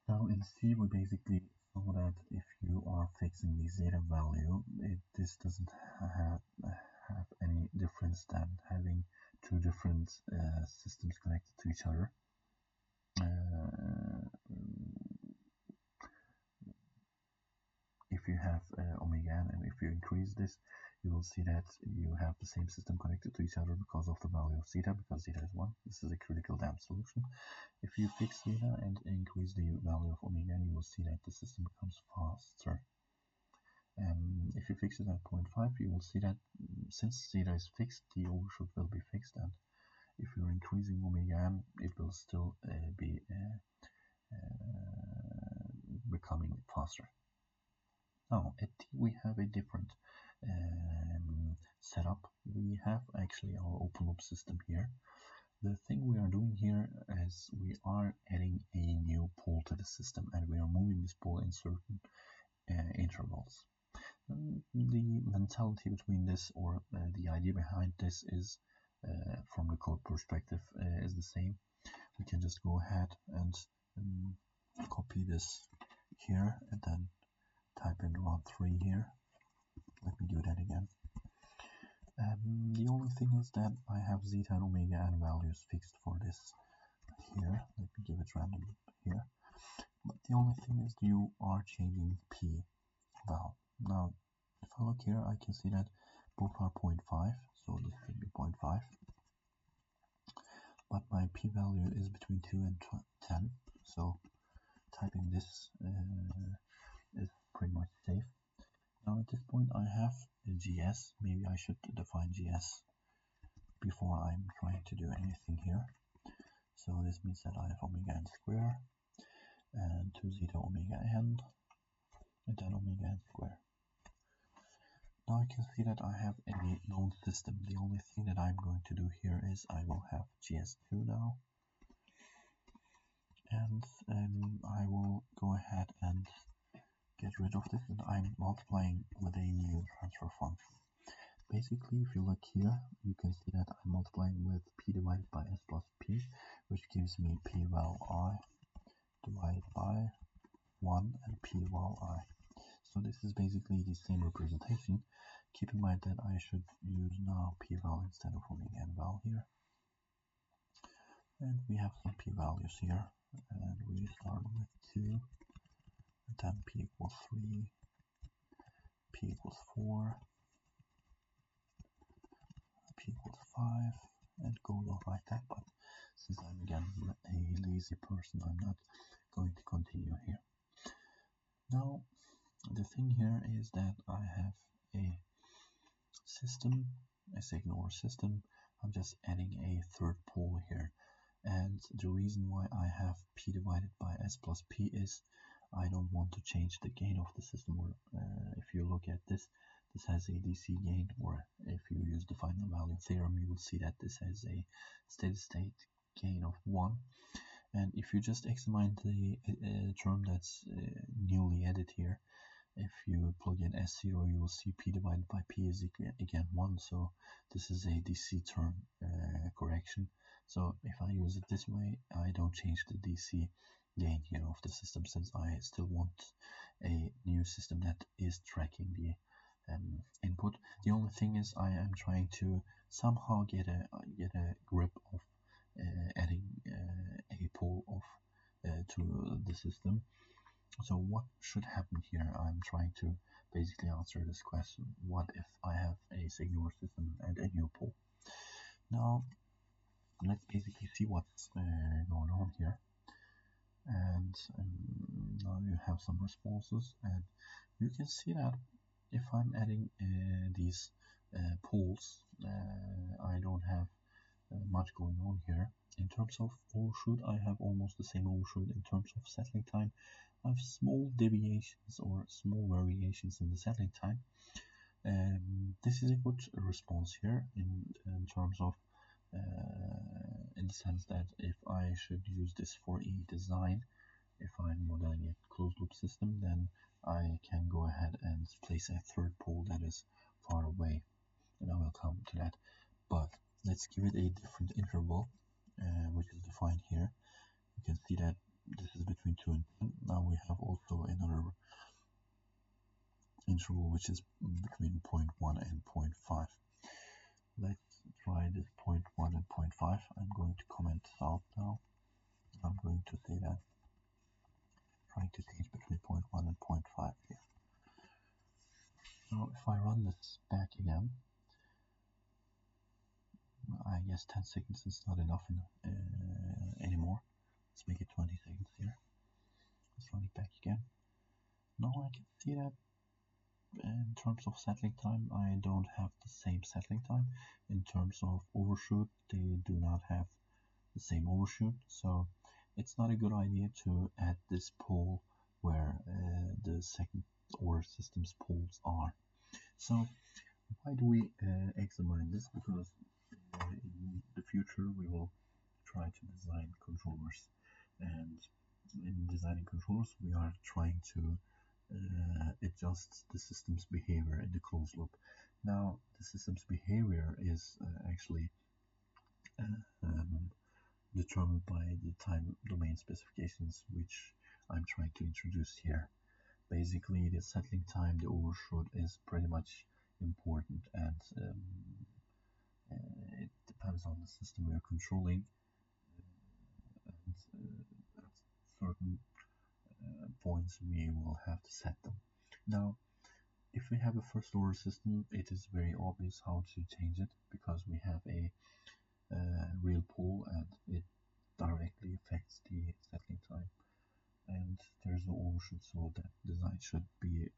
Now in C, we basically saw that if you are fixing the zeta value, this doesn't have any difference than having two different systems connected to each other. If you have omega n, and if you increase this, you will see that you have the same system connected to each other because of the value of zeta, because zeta is 1. This is a critical damped solution. If you fix zeta and increase the value of omega n, you will see that the system becomes faster. If you fix it at 0.5, you will see that since zeta is fixed, the overshoot will be fixed, and if you're increasing omega n, it will still be becoming faster. Now at T, we have a different setup. We have actually our open loop system here. The thing we are doing here is we are adding a new pole to the system, and we are moving this pole in certain intervals. The mentality between this, or the idea behind this, is from the code perspective is the same. We can just go ahead and copy this here and then type in rod 3 here. Let me do that again. The only thing is that I have zeta and omega n values fixed for this here. Let me give it random here. But the only thing is you are changing p val. Now, if I look here, I can see that both are 0.5, so this should be 0.5. But my p value is between 2 and 10, so typing this is pretty much safe. Now at this point I have a GS. Maybe I should define GS before I'm trying to do anything here. So this means that I have omega n square and 2 zeta omega n and then omega n square. Now I can see that I have a known system. The only thing that I'm going to do here is I will have GS2 now, and I will go ahead and get rid of this, and I'm multiplying with a new transfer function. Basically, if you look here, you can see that I'm multiplying with p divided by s plus p, which gives me p val I divided by 1 and p val I. So this is basically the same representation. Keep in mind that I should use now p val instead of omega n val here. And we have some p values here, and we start with 2, and then p equals 3, p equals 4, p equals 5, and goes on like that. But since I'm again a lazy person, I'm not going to continue here. Now The thing here is that I have a system, a signal system. I'm just adding a third pole here. And the reason why I have P divided by S plus P is I don't want to change the gain of the system. Or if you look at this, this has a DC gain, or if you use the final value theorem, you will see that this has a steady state gain of 1. And if you just examine the term that's newly added here, if you plug in S0, you will see P divided by P is again 1. So this is a DC term correction. So if I use it this way, I don't change the DC gain here of the system, since I still want a new system that is tracking the input. The only thing is I am trying to somehow get a grip of adding a pole of to the system. So what should happen here? I'm trying to basically answer this question. What if I have a signal system and a new pole? Now, let's basically see what's going on here. And now you have some responses, and you can see that if I'm adding these poles, I don't have much going on here. In terms of overshoot, I have almost the same overshoot. In terms of settling time, I have small deviations or small variations in the settling time. This is a good response here in terms of in the sense that if I should use this for a design, if I'm modeling a closed loop system, then I can go ahead and place a third pole that is far away, and I will come to that. But let's give it a different interval, which is defined here. You can see that this is between 2 and 10. Now we have also another interval which is between 0.1 and 0.5. Let's try this 0.1 and 0.5. I'm going to comment this out now. I'm going to say that trying to change between 0.1 and 0.5 here. Now if I run this back again, I guess 10 seconds is not enough anymore. Let's make it 20 seconds here. Let's run it back again. Now I can see that in terms of settling time, I don't have the same settling time. In terms of overshoot, they do not have the same overshoot. So it's not a good idea to add this pole where the second order systems poles are. So why do we examine this? Because in the future we will try to design controllers, and in designing controllers we are trying to adjust the system's behavior in the closed loop. Now the system's behavior is actually determined by the time domain specifications, which I'm trying to introduce here. Basically the settling time, the overshoot, is pretty much important, and it depends on the system we are controlling, and at certain points we will have to set them. Now if we have a first order system, it is very obvious how to change it, because we have a real pole and it directly affects the settling time, and there's no overshoot, so that design should be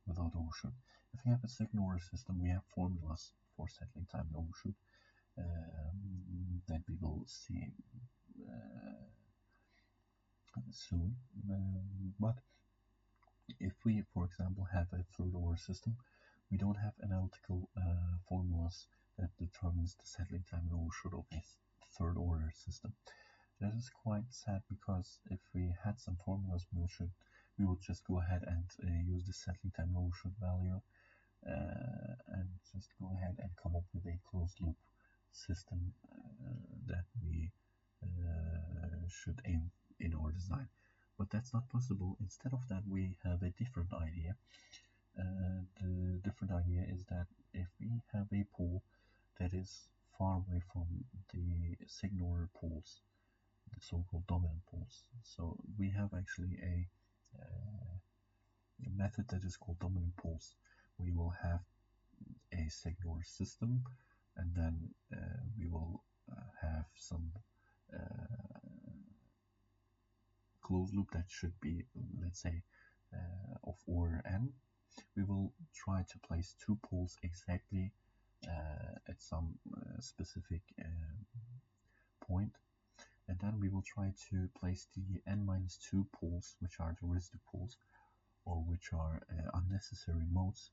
without overshoot. If we have a second order system, we have formulas for settling time and overshoot that we will see soon. But if we, for example, have a third order system, we don't have analytical formulas that determines the settling time and overshoot of a third order system. That is quite sad, because if we had some formulas, we would just go ahead and use the settling time and overshoot value and just go ahead and come up with a closed loop system that we should aim in our design. But that's not possible. Instead of that, we have a different idea. The different idea is that if we have a pole that is far away from the signal poles, the so-called dominant poles, so we have actually a method that is called dominant poles. We will have a signal system, and then we will have some closed loop that should be, let's say, of order n, we will try to place two poles exactly at some specific point, and then we will try to place the n-2 poles, which are the residue poles, or which are unnecessary modes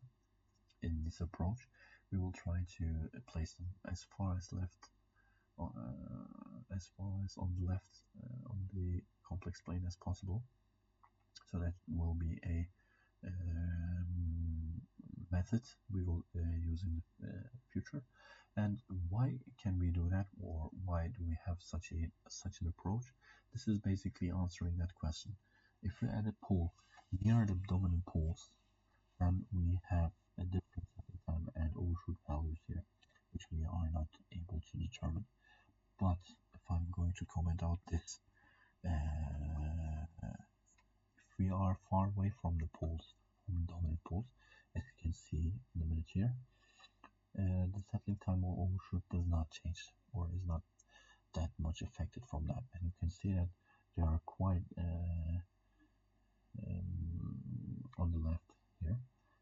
in this approach. We will try to place them as far as left, as far as on the left on the complex plane as possible. So that will be a method we will use in the future. And why can we do that, or why do we have such an approach? This is basically answering that question. If we add a pole near the dominant poles, then we have a different settling time and overshoot values here, which we are not able to determine. But if I'm going to comment out this, if we are far away from the poles, from the dominant poles, as you can see in a minute here, the settling time or overshoot does not change, or is not that much affected from that. And you can see that they are quite on the left here,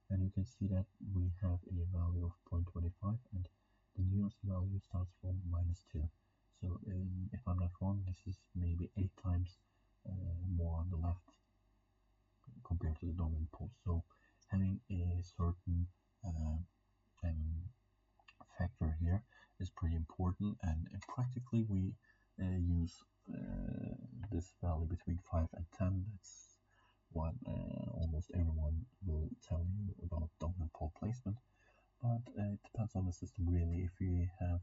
and you can see that we have a value of 0.25, and the nearest value starts from -2. So if I'm not wrong, this is maybe 8 times more on the left compared to the dominant pole. So having a certain factor here is pretty important, and practically we use this value between 5 and 10. That's what almost everyone will tell you about dominant pole placement, but it depends on the system really. If we have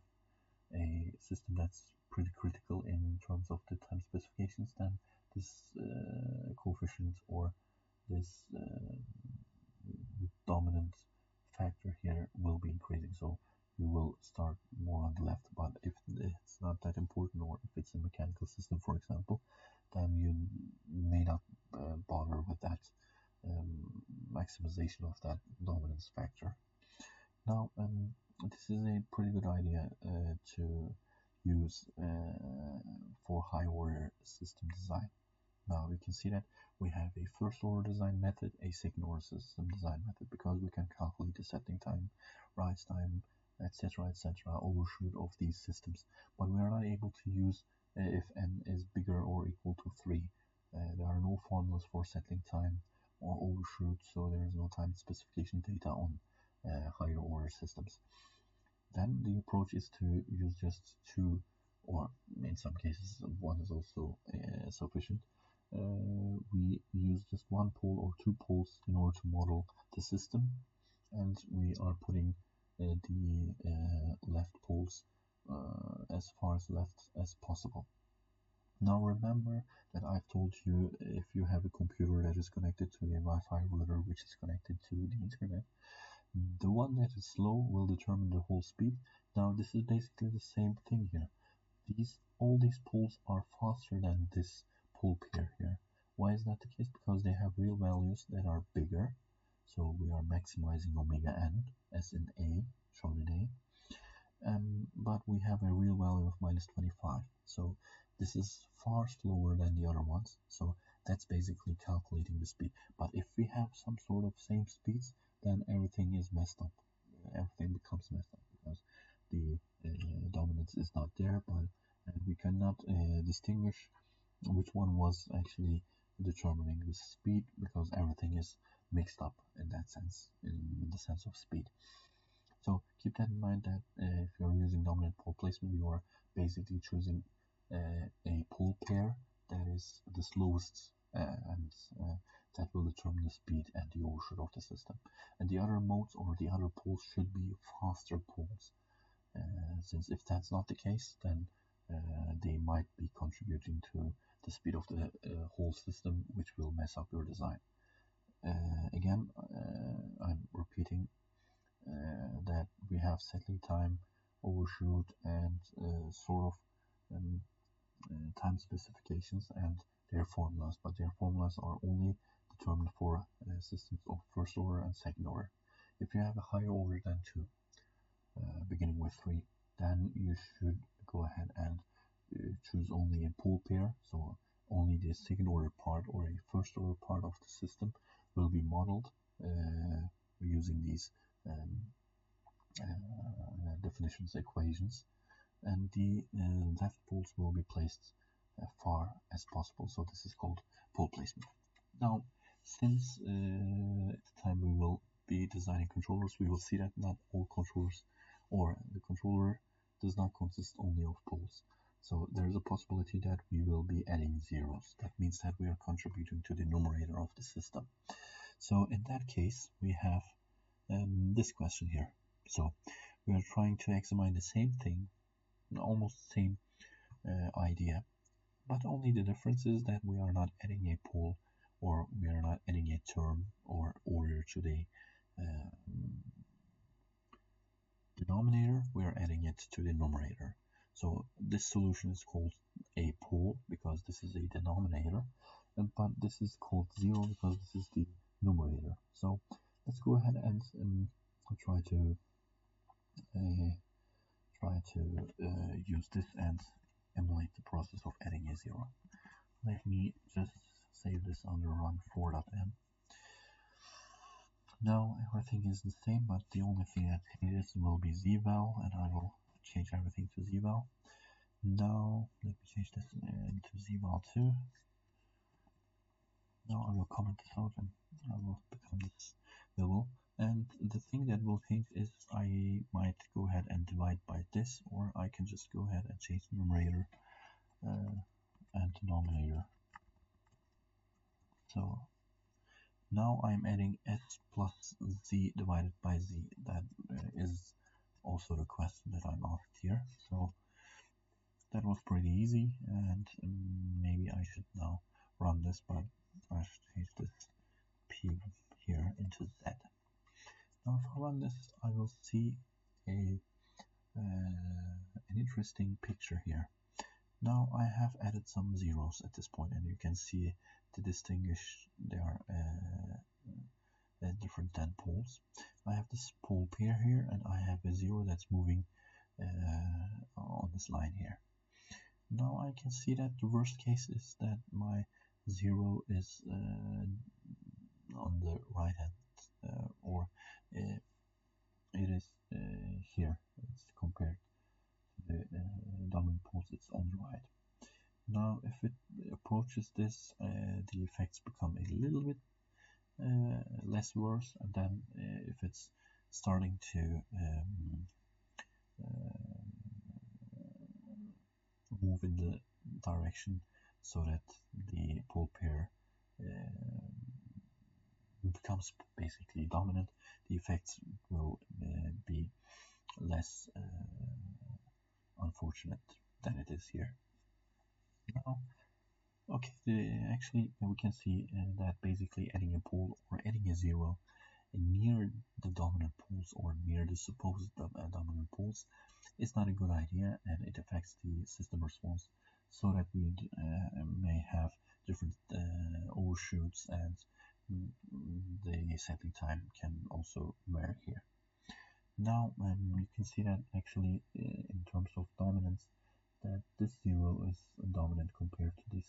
a system that's pretty critical in terms of the time specifications, then this coefficient, or this dominant factor here, will be increasing. So you will start more on the left. But if it's not that important, or if it's a mechanical system, for example, then you may not bother with that maximization of that dominance factor. Now, this is a pretty good idea to use for high order system design. Now we can see that we have a first order design method, a second order system design method, because we can calculate the settling time, rise time, etc., overshoot of these systems. But we are not able to use if n is bigger or equal to 3. There are no formulas for settling time or overshoot, so there is no time specification data on higher order systems. Then the approach is to use just 2, or in some cases 1 is also sufficient. We use just 1 pole or 2 poles in order to model the system, and we are putting the left poles as far as left as possible. Now remember that I've told you, if you have a computer that is connected to a Wi-Fi router which is connected to the internet, the one that is slow will determine the whole speed. Now this is basically the same thing here. All these poles are faster than this pole pair here. Why is that the case? Because they have real values that are bigger. So we are maximizing omega n, as in A, shown in A. But we have a real value of -25. So this is far slower than the other ones. So that's basically calculating the speed. But if we have some sort of same speeds, then everything is messed up. Everything becomes messed up because the dominance is not there, but we cannot distinguish which one was actually determining the speed, because everything is mixed up in that sense, in the sense of speed. So keep that in mind, that if you're using dominant pole placement, you are basically choosing a pole pair that is the slowest, and that will determine the speed and the overshoot of the system. And the other modes, or the other poles, should be faster poles, since if that's not the case, then they might be contributing to the speed of the whole system, which will mess up your design. Again, I'm repeating that we have settling time, overshoot, and sort of time specifications and their formulas, but their formulas are only determined for systems of first order and second order. If you have a higher order than 2, beginning with 3, then you should go ahead and choose only a pole pair, so only the second order part or a first order part of the system will be modeled using these um, definitions equations, and the left poles will be placed far as possible. So this is called pole placement. Now, since at the time we will be designing controllers, we will see that not all controllers, or the controller does not consist only of poles. So there is a possibility that we will be adding zeros. That means that we are contributing to the numerator of the system. So in that case, we have this question here. So we are trying to examine the same thing, almost same idea, but only the difference is that we are not adding a pole, or we are not adding a term or order to the denominator, we are adding it to the numerator. So this solution is called a pole because this is a denominator, but this is called 0 because this is the numerator. So let's go ahead and try to use this and emulate the process of adding a 0. Let me just save this under run4.m. Now everything is the same, but the only thing that changes will be zval, and I will change everything to zval. Now let me change this into zval2. Now I will comment this out and I will become this level. And the thing that will change is I might go ahead and divide by this, or I can just go ahead and change the numerator and denominator. So now I'm adding s plus z divided by z. That is also the question that I'm asked here. So that was pretty easy, and maybe I should now run this, but I should change this p here into z. Now if I run this, I will see an interesting picture here. Now I have added some zeros at this point, and you can see to distinguish they are different than poles. I have this pole pair here, and I have a 0 that's moving on this line here. Now I can see that the worst case is that my 0 is on the right hand, or it is here. It's compared to the dominant poles, it's on the right. Now if it approaches this, the effects become a little bit less worse, and then if it's starting to move in the direction so that the pole pair becomes basically dominant, the effects will be less unfortunate than it is here. Now, okay, actually we can see that basically adding a pole or adding a 0 near the dominant poles or near the supposed dominant poles is not a good idea, and it affects the system response, so that we may have different overshoots, and the settling time can also vary here. Now you can see that actually in terms of dominance, that this 0 is dominant compared to this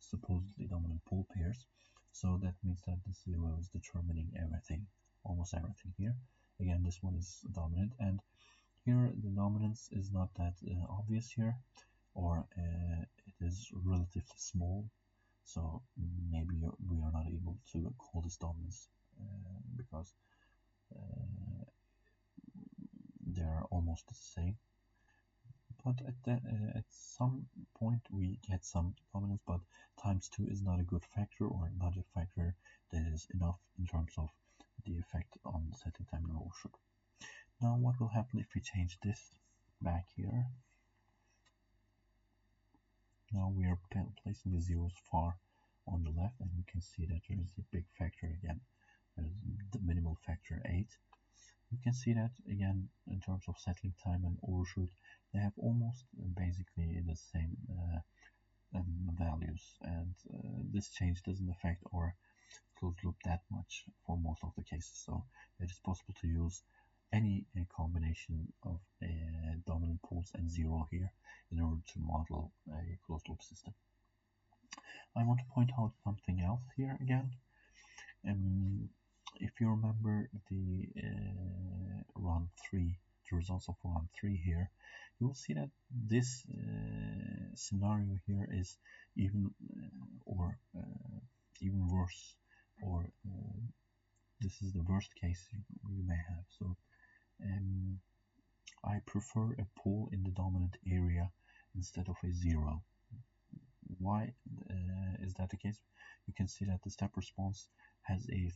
supposedly dominant pole pairs. So that means that this 0 is determining everything, almost everything here. Again, this one is dominant, and here the dominance is not that obvious here, or it is relatively small. So maybe we are not able to call this dominance because they are almost the same. But at some point we get some dominance, but times 2 is not a good factor, or not a factor that is enough in terms of the effect on the settling time and overshoot. Now what will happen if we change this back here? Now we are placing the zeros far on the left, and you can see that there is a big factor again. There's the minimal factor 8. You can see that again in terms of settling time and overshoot, they have almost basically the same values, and this change doesn't affect our closed loop that much for most of the cases. So it is possible to use any combination of dominant poles and 0 here in order to model a closed loop system. I want to point out something else here again. Um, if you remember the round 3, the results of round 3 here, you will see that this scenario here is even or even worse, or this is the worst case you may have. So um, I prefer a pole in the dominant area instead of a 0. Why is that the case? You can see that the step response has a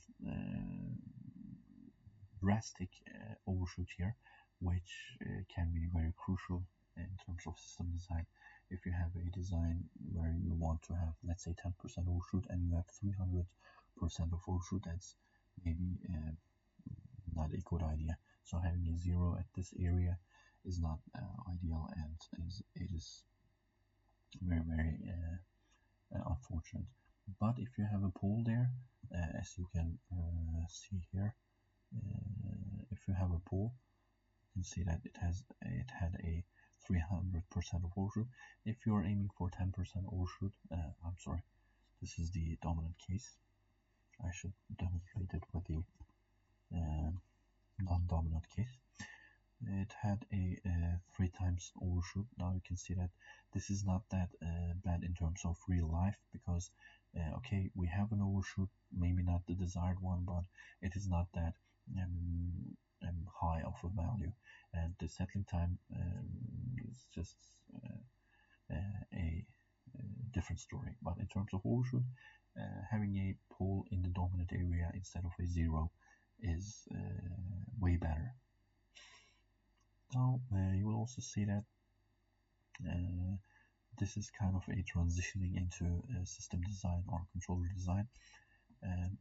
drastic overshoot here, which can be very crucial in terms of system design. If you have a design where you want to have, let's say, 10% overshoot and you have 300% of overshoot, that's maybe not a good idea. So having a 0 at this area is not ideal, and it is very, very unfortunate. But if you have a pole there, as you can see here, if you have a pole, you can see that it had a 300% of overshoot. If you are aiming for 10% overshoot, I'm sorry, this is the dominant case. I should demonstrate it with the non-dominant case. It had a 3 times overshoot. Now you can see that this is not that bad in terms of real life, because okay, we have an overshoot, maybe not the desired one, but it is not that high of a value, and the settling time is just a different story. But in terms of overshoot, having a pole in the dominant area instead of a 0 is way better. Now you will also see that this is kind of a transitioning into system design or controller design. And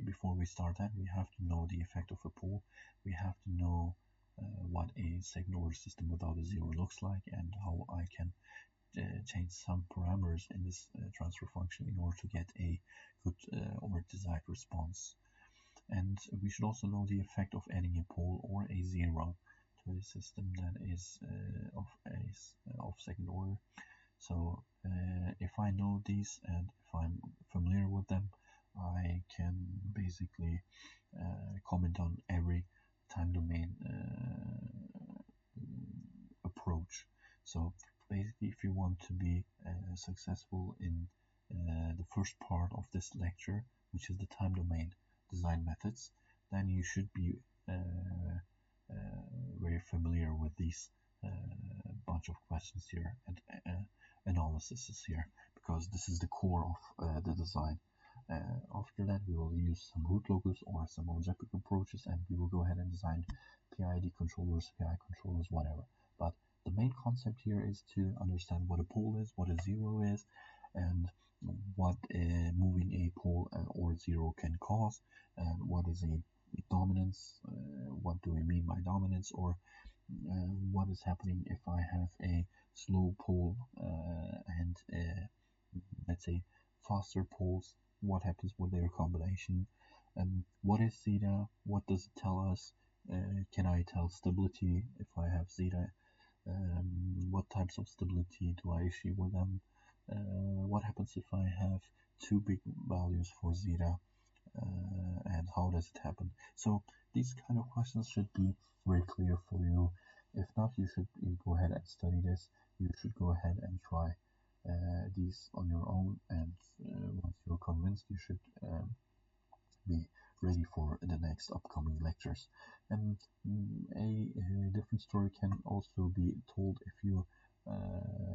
before we start that, we have to know the effect of a pole. We have to know what a second order system without a 0 looks like, and how I can change some parameters in this transfer function in order to get a good or desired response. And we should also know the effect of adding a pole or a 0 to a system that is of second order. So if I know these and if I'm familiar with them, I can basically comment on every time domain approach. So basically, if you want to be successful in the first part of this lecture, which is the time domain design methods, then you should be very familiar with these bunch of questions here and analysis here, because this is the core of the design. After that, we will use some root locus or some algebraic approaches, and we will go ahead and design PID controllers, PI controllers, whatever. But the main concept here is to understand what a pole is, what a 0 is, and what moving a pole or 0 can cause, and what is a dominance, what do we mean by dominance, or what is happening if I have a slow pole and let's say faster poles, what happens with their combination, what is zeta, what does it tell us, can I tell stability if I have zeta, what types of stability do I issue with them, what happens if I have two big values for zeta, and how does it happen. So these kind of questions should be very clear for you. If not, you should go ahead and study this. You should go ahead and try these on your own, and once you're convinced, you should be ready for the next upcoming lectures. And a different story can also be told if you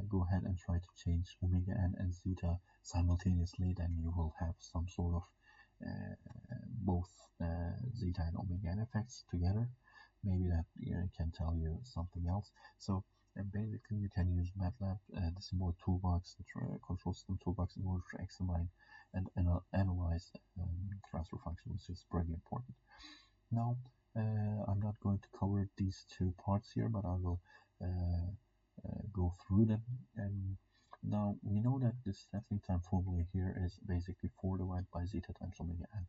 go ahead and try to change omega n and zeta simultaneously. Then you will have some sort of both zeta and omega n effects together. Maybe that can tell you something else. So basically, you can use MATLAB, the symbol toolbox, the control system toolbox, in order to examine and analyze transfer function, which is pretty important. Now, I'm not going to cover these two parts here, but I will go through them. And now we know that this settling time formula here is basically 4 divided by zeta times omega n.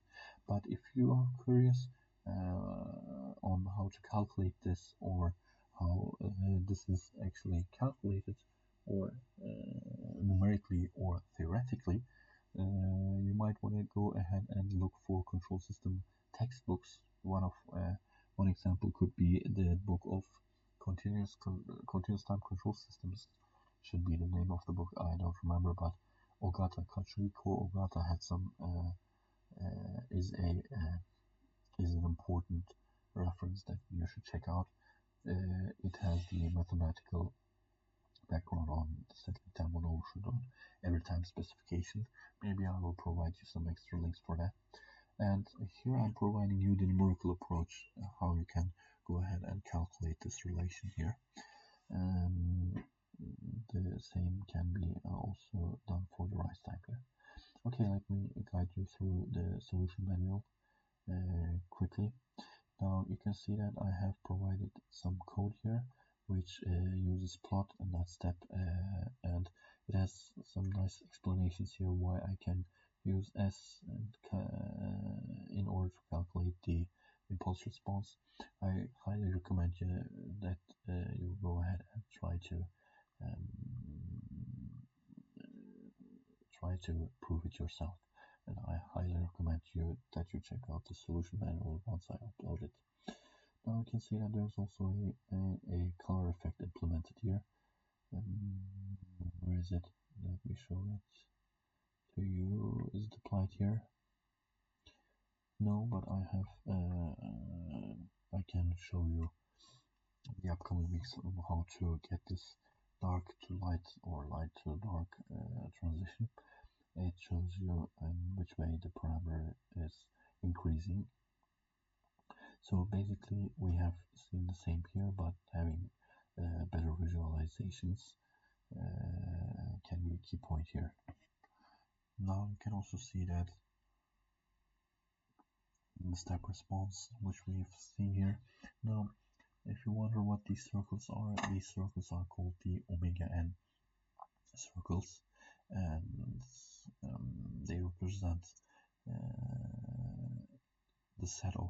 But if you are curious on how to calculate this, or how this is actually calculated, or numerically or theoretically, you might want to go ahead and look for control system textbooks. One example could be the book of continuous time control systems. Should be the name of the book. I don't remember, but Ogata Kachiko Ogata had some is an important reference that you should check out. It has the mathematical background on settling time on ocean on every time specification. Maybe I will provide you some extra links for that. And here I'm providing you the numerical approach, how you can go ahead and calculate this relation here. The same can be also done for the rise time here. Okay, let me guide you through the solution manual quickly. Now you can see that I have provided some code here which uses plot and not step, and it has some nice explanations here why I can use S and in order to calculate the impulse response. I highly recommend you that you go ahead and um, try to prove it yourself. And I highly recommend you that you check out the solution manual once I upload it. Now you can see that there's also a color effect implemented here. Where is it? Let me show it to you. Is it applied here? No, but I have. I can show you the upcoming weeks on how to get this dark to light or light to dark transition. It shows you in which way the parameter is increasing. So basically we have seen the same here, but having better visualizations can be a key point here. Now you can also see that in the step response, which we've seen here. Now if you wonder what these circles are called the omega n circles, and they represent the set of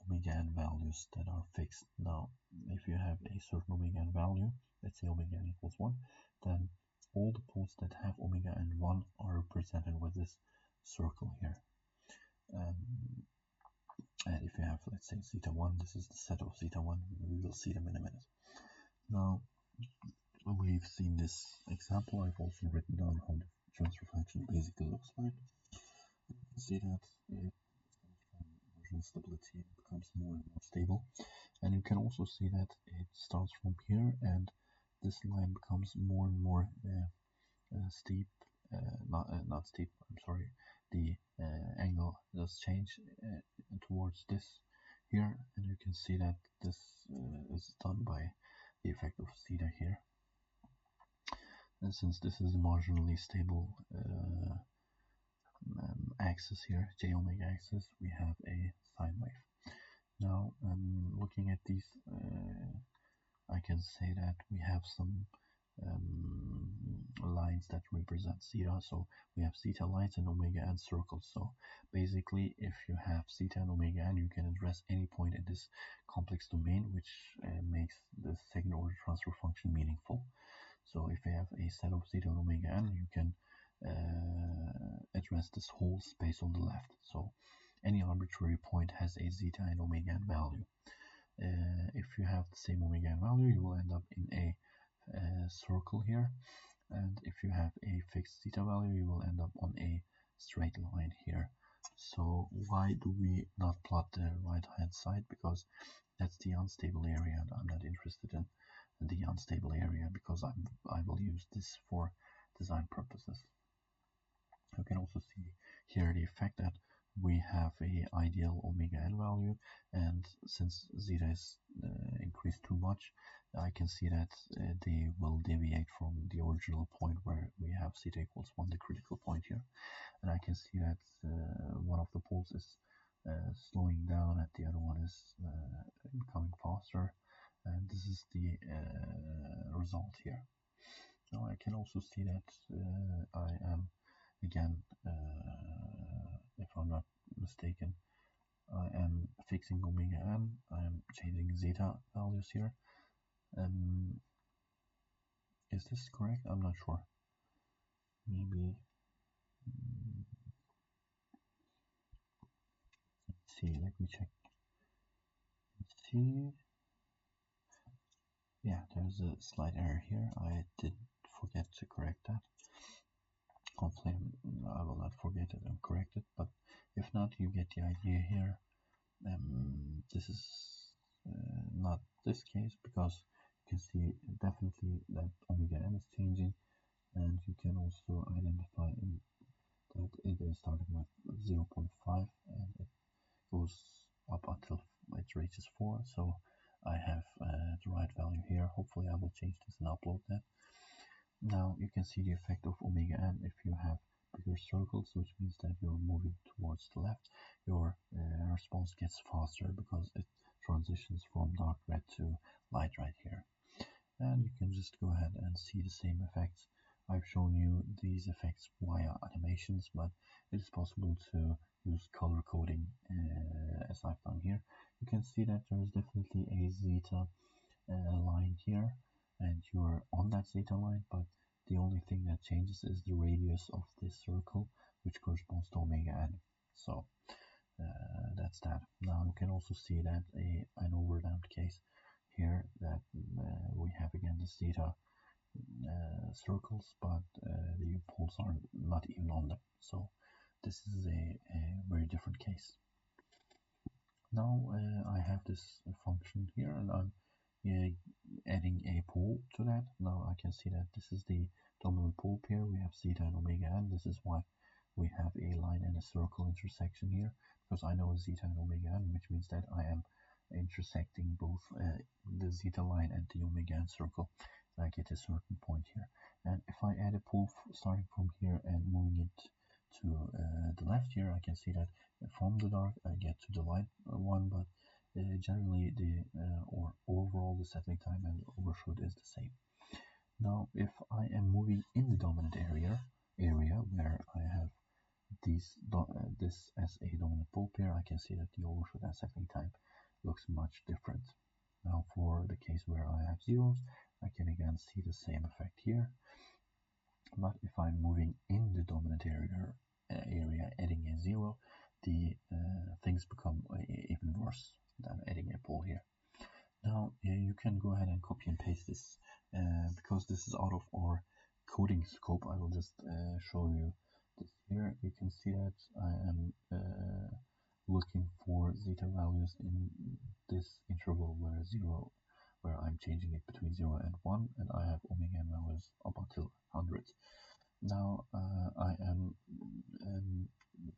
omega n values that are fixed. Now if you have a certain omega n value, let's say omega n equals 1, then all the poles that have omega n 1 are represented with this circle here. And if you have, let's say, zeta 1, this is the set of zeta 1. We will see them in a minute. Now we've seen this example. I've also written down how the transfer function basically looks like. You can see that it from version stability it becomes more and more stable, and you can also see that it starts from here and this line becomes more and more steep, not steep, I'm sorry, the angle does change towards this here, and you can see that this is done by the effect of theta here. And since this is a marginally stable axis here, j omega axis, we have a sine wave. Now looking at these, I can say that we have some lines that represent zeta. So we have zeta lines and omega n circles. So basically if you have zeta and omega n, you can address any point in this complex domain, which makes the second order transfer function meaningful. So if you have a set of zeta and omega n, you can address this whole space on the left. So any arbitrary point has a zeta and omega n value. If you have the same omega n value, you will end up in a circle here, and if you have a fixed zeta value, you will end up on a straight line here. So why do we not plot the right hand side? Because that's the unstable area, and I'm not interested in the unstable area because I will use this for design purposes. You can also see here the effect that we have a ideal omega n value, and since zeta is increased too much, I can see that they will deviate from the original point where we have zeta equals 1, the critical point here. And I can see that one of the poles is slowing down and the other one is becoming faster, and this is the result here. Now I can also see that I am again, if I'm not mistaken, I am fixing omega n, I am changing zeta values here. Is this correct? I'm not sure. maybe let's see, let me check. Let's see, yeah, there's a slight error here. I did forget to correct that. Hopefully I will not forget it and correct it, but if not, you get the idea here. This is not this case, because you can see definitely that omega n is changing, and you can also identify that it is starting with 0.5 and it goes up until it reaches 4. So I have the right value here. Hopefully I will change this and upload that. Now you can see the effect of omega n. If you have bigger circles, which means that you're moving towards the left, your response gets faster because it transitions from dark red to light red here. And you can just go ahead and see the same effects. I've shown you these effects via animations, but it is possible to use color coding as I've done here. You can see that there is definitely a zeta line here, and you're on that zeta line, but the only thing that changes is the radius of this circle, which corresponds to omega n. So that's that. Now you can also see that an overdamped case here, that we have again the zeta circles, but the poles are not even on them. So this is a very different case. Now I have this function here, and I'm adding a pole to that. Now I can see that this is the dominant pole pair. We have zeta and omega n. This is why we have a line and a circle intersection here, because I know zeta and omega n, which means that I am intersecting both the zeta line and the omega n circle, and I get a certain point here. And if I add a pole starting from here and moving it to the left here, I can see that from the dark I get to the light one, but generally the or overall the settling time and overshoot is the same. Now if I am moving in the dominant area where I have this as a dominant pole pair, I can see that the overshoot and settling time looks much different. Now for the case where I have zeros, I can again see the same effect here. But if I'm moving in the dominant area adding a zero, the things become even worse than adding a pole here. Now you can go ahead and copy and paste this because this is out of our coding scope. I will just show you this here. You can see that I am looking for zeta values in this interval where I'm changing it between 0 and 1, and I have omega values up until 100. Now I am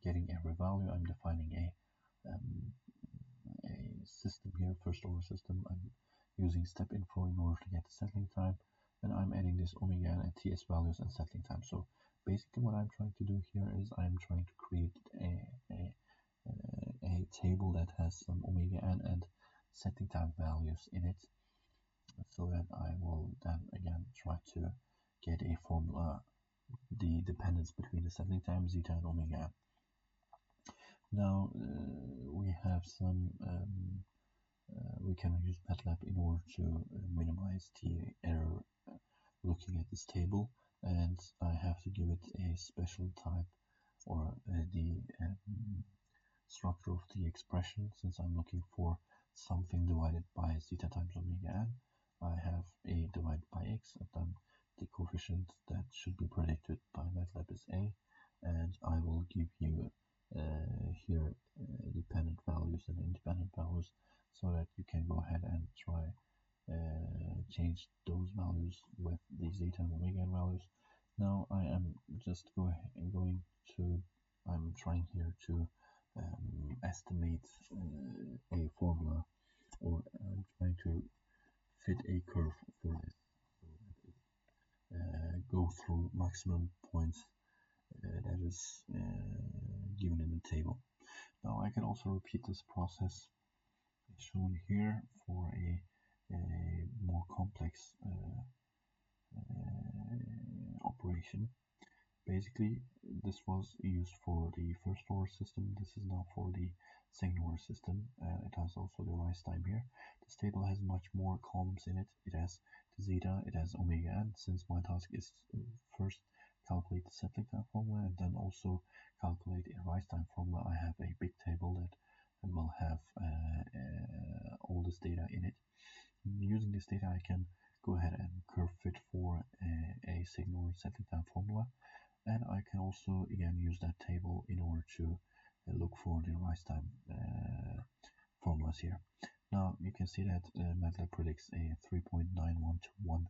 getting every value. I'm defining a system here, first order system. I'm using step info in order to get the settling time, and I'm adding this omega n and ts values and settling time. So basically what I'm trying to do here is I'm trying to create a table that has some omega n and settling time values in it, so that I will then again try to get a formula, the dependence between the settling time, zeta and omega. Now we have some we can use MATLAB in order to minimize the error looking at this table, and I have to give it a special type or the structure of the expression. Since I'm looking for something divided by zeta times omega n, I have a divided by x, and then the coefficient that should be predicted by MATLAB is a, and I will give you here dependent values and independent values, so that you can go ahead and try change those values with the zeta and omega n values. Now I am just I'm trying here to estimate a formula, or I'm trying to fit a curve for this, so that it go through maximum points that is given in the table. Now I can also repeat this process shown here for a more complex operation. Basically, this was used for the first order system. This is now for the second order system. It has also the rise time here. This table has much more columns in it. It has the zeta, it has omega n. Since my task is first calculate the settling time formula and then also calculate a rise time formula. I have a big table that will have all this data in it. Using this data, I can go ahead and curve fit for a signal or settling time formula, and I can also again use that table in order to look for the rise time formulas here. Now you can see that MATLAB predicts a 3.91 to 1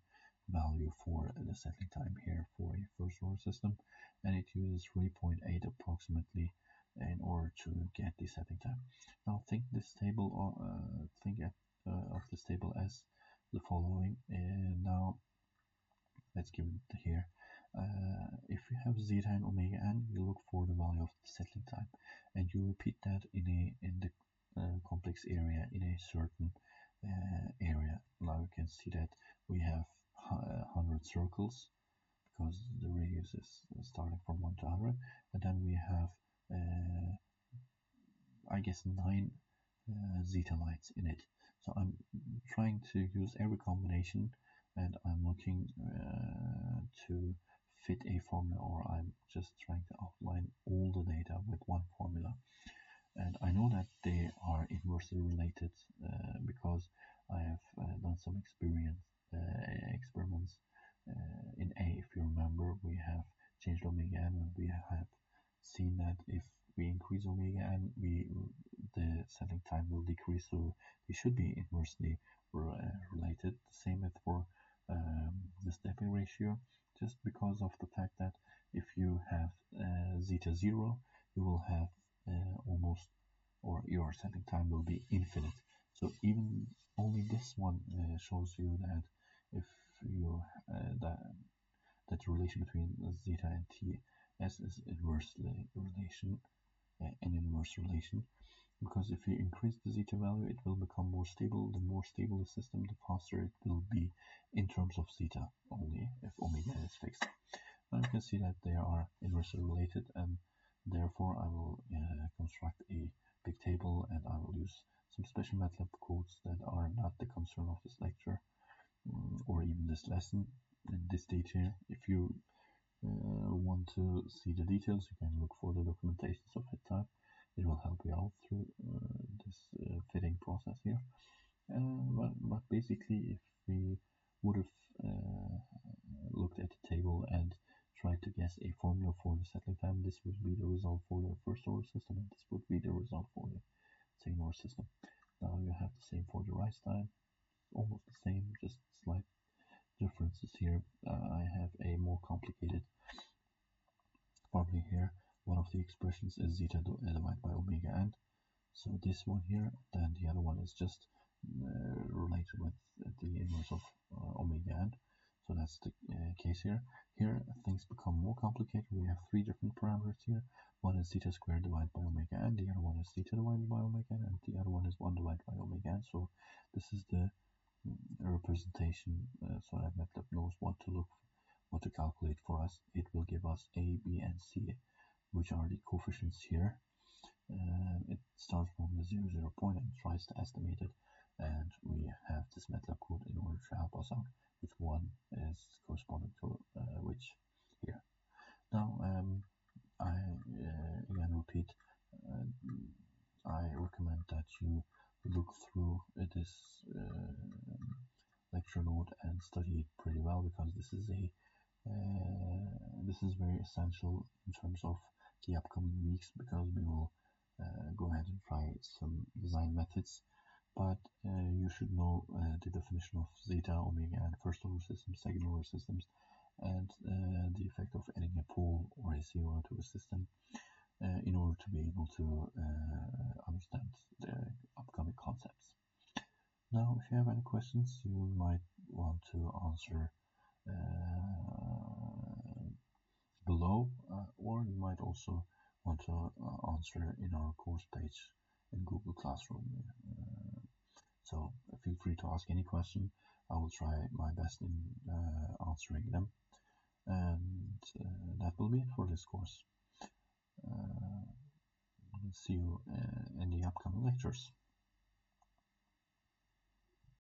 value for the settling time here for a first order system, and it uses 3.8 approximately in order to get the settling time. Now think this table of this table as the following. Now let's give it here. If you have zeta and omega n, you look for the value of the settling time, and you repeat that in the complex area in a certain area. Now you can see that we have 100 circles because the radius is starting from 1 to 100, and then we have I guess 9 zeta lines in it. So I'm trying to use every combination, and I'm looking to fit a formula, or I'm just trying to outline all the data with one formula. And I know that they are inversely related because I have done some experiments in A. If you remember, we have changed omega n, and we have seen that if we increase omega n, the settling time will decrease, so they should be inversely related. The same with for the stepping ratio, just because of the fact that if you have zeta 0, you will have almost, or your settling time will be infinite. So even only this one shows you that if you that relation between zeta and ts is an inverse relation, because if you increase the zeta value, it will become more stable. The more stable the system, the faster it will be in terms of zeta, only if omega is fixed. Now you can see that they are inversely related, and therefore I will construct a big table, and I will use some special MATLAB codes that are not the concern of this lecture or even this lesson in this detail. If you want to see the details, you can look for the documentations of that type. It will help you out through this fitting process here. But basically, if we would have looked at the table and tried to guess a formula for the settling time, this would be the result for the first order system, and this would be the result for the second order system. Now you have the same for the rise time, almost the same, just slight differences here. I have a more complicated formula here. One of the expressions is zeta divided by omega n. So this one here, then the other one is just related with the inverse of omega n. So that's the case here. Here things become more complicated. We have 3 different parameters here. One is zeta squared divided by omega n, the other one is zeta divided by omega n, and the other one is 1 divided by omega n. So this is the representation, so that MATLAB knows what to calculate for us. It will give us A, B, and C, which are the coefficients here. It starts from the 0 point and tries to estimate it, and we have this MATLAB code in order to help us out which one is corresponding to which here. Now I again repeat, I recommend that you look through this lecture note and study it pretty well, because this is very essential in terms of the upcoming weeks, because we will go ahead and try some design methods, but you should know the definition of zeta, omega, and first order systems, second order systems, and the effect of adding a pole or a zero to a system in order to be able to understand the upcoming concepts. Now, if you have any questions you might want to answer below, or you might also want to answer in our course page in Google Classroom. So feel free to ask any question. I will try my best in answering them. And that will be it for this course. See you in the upcoming lectures.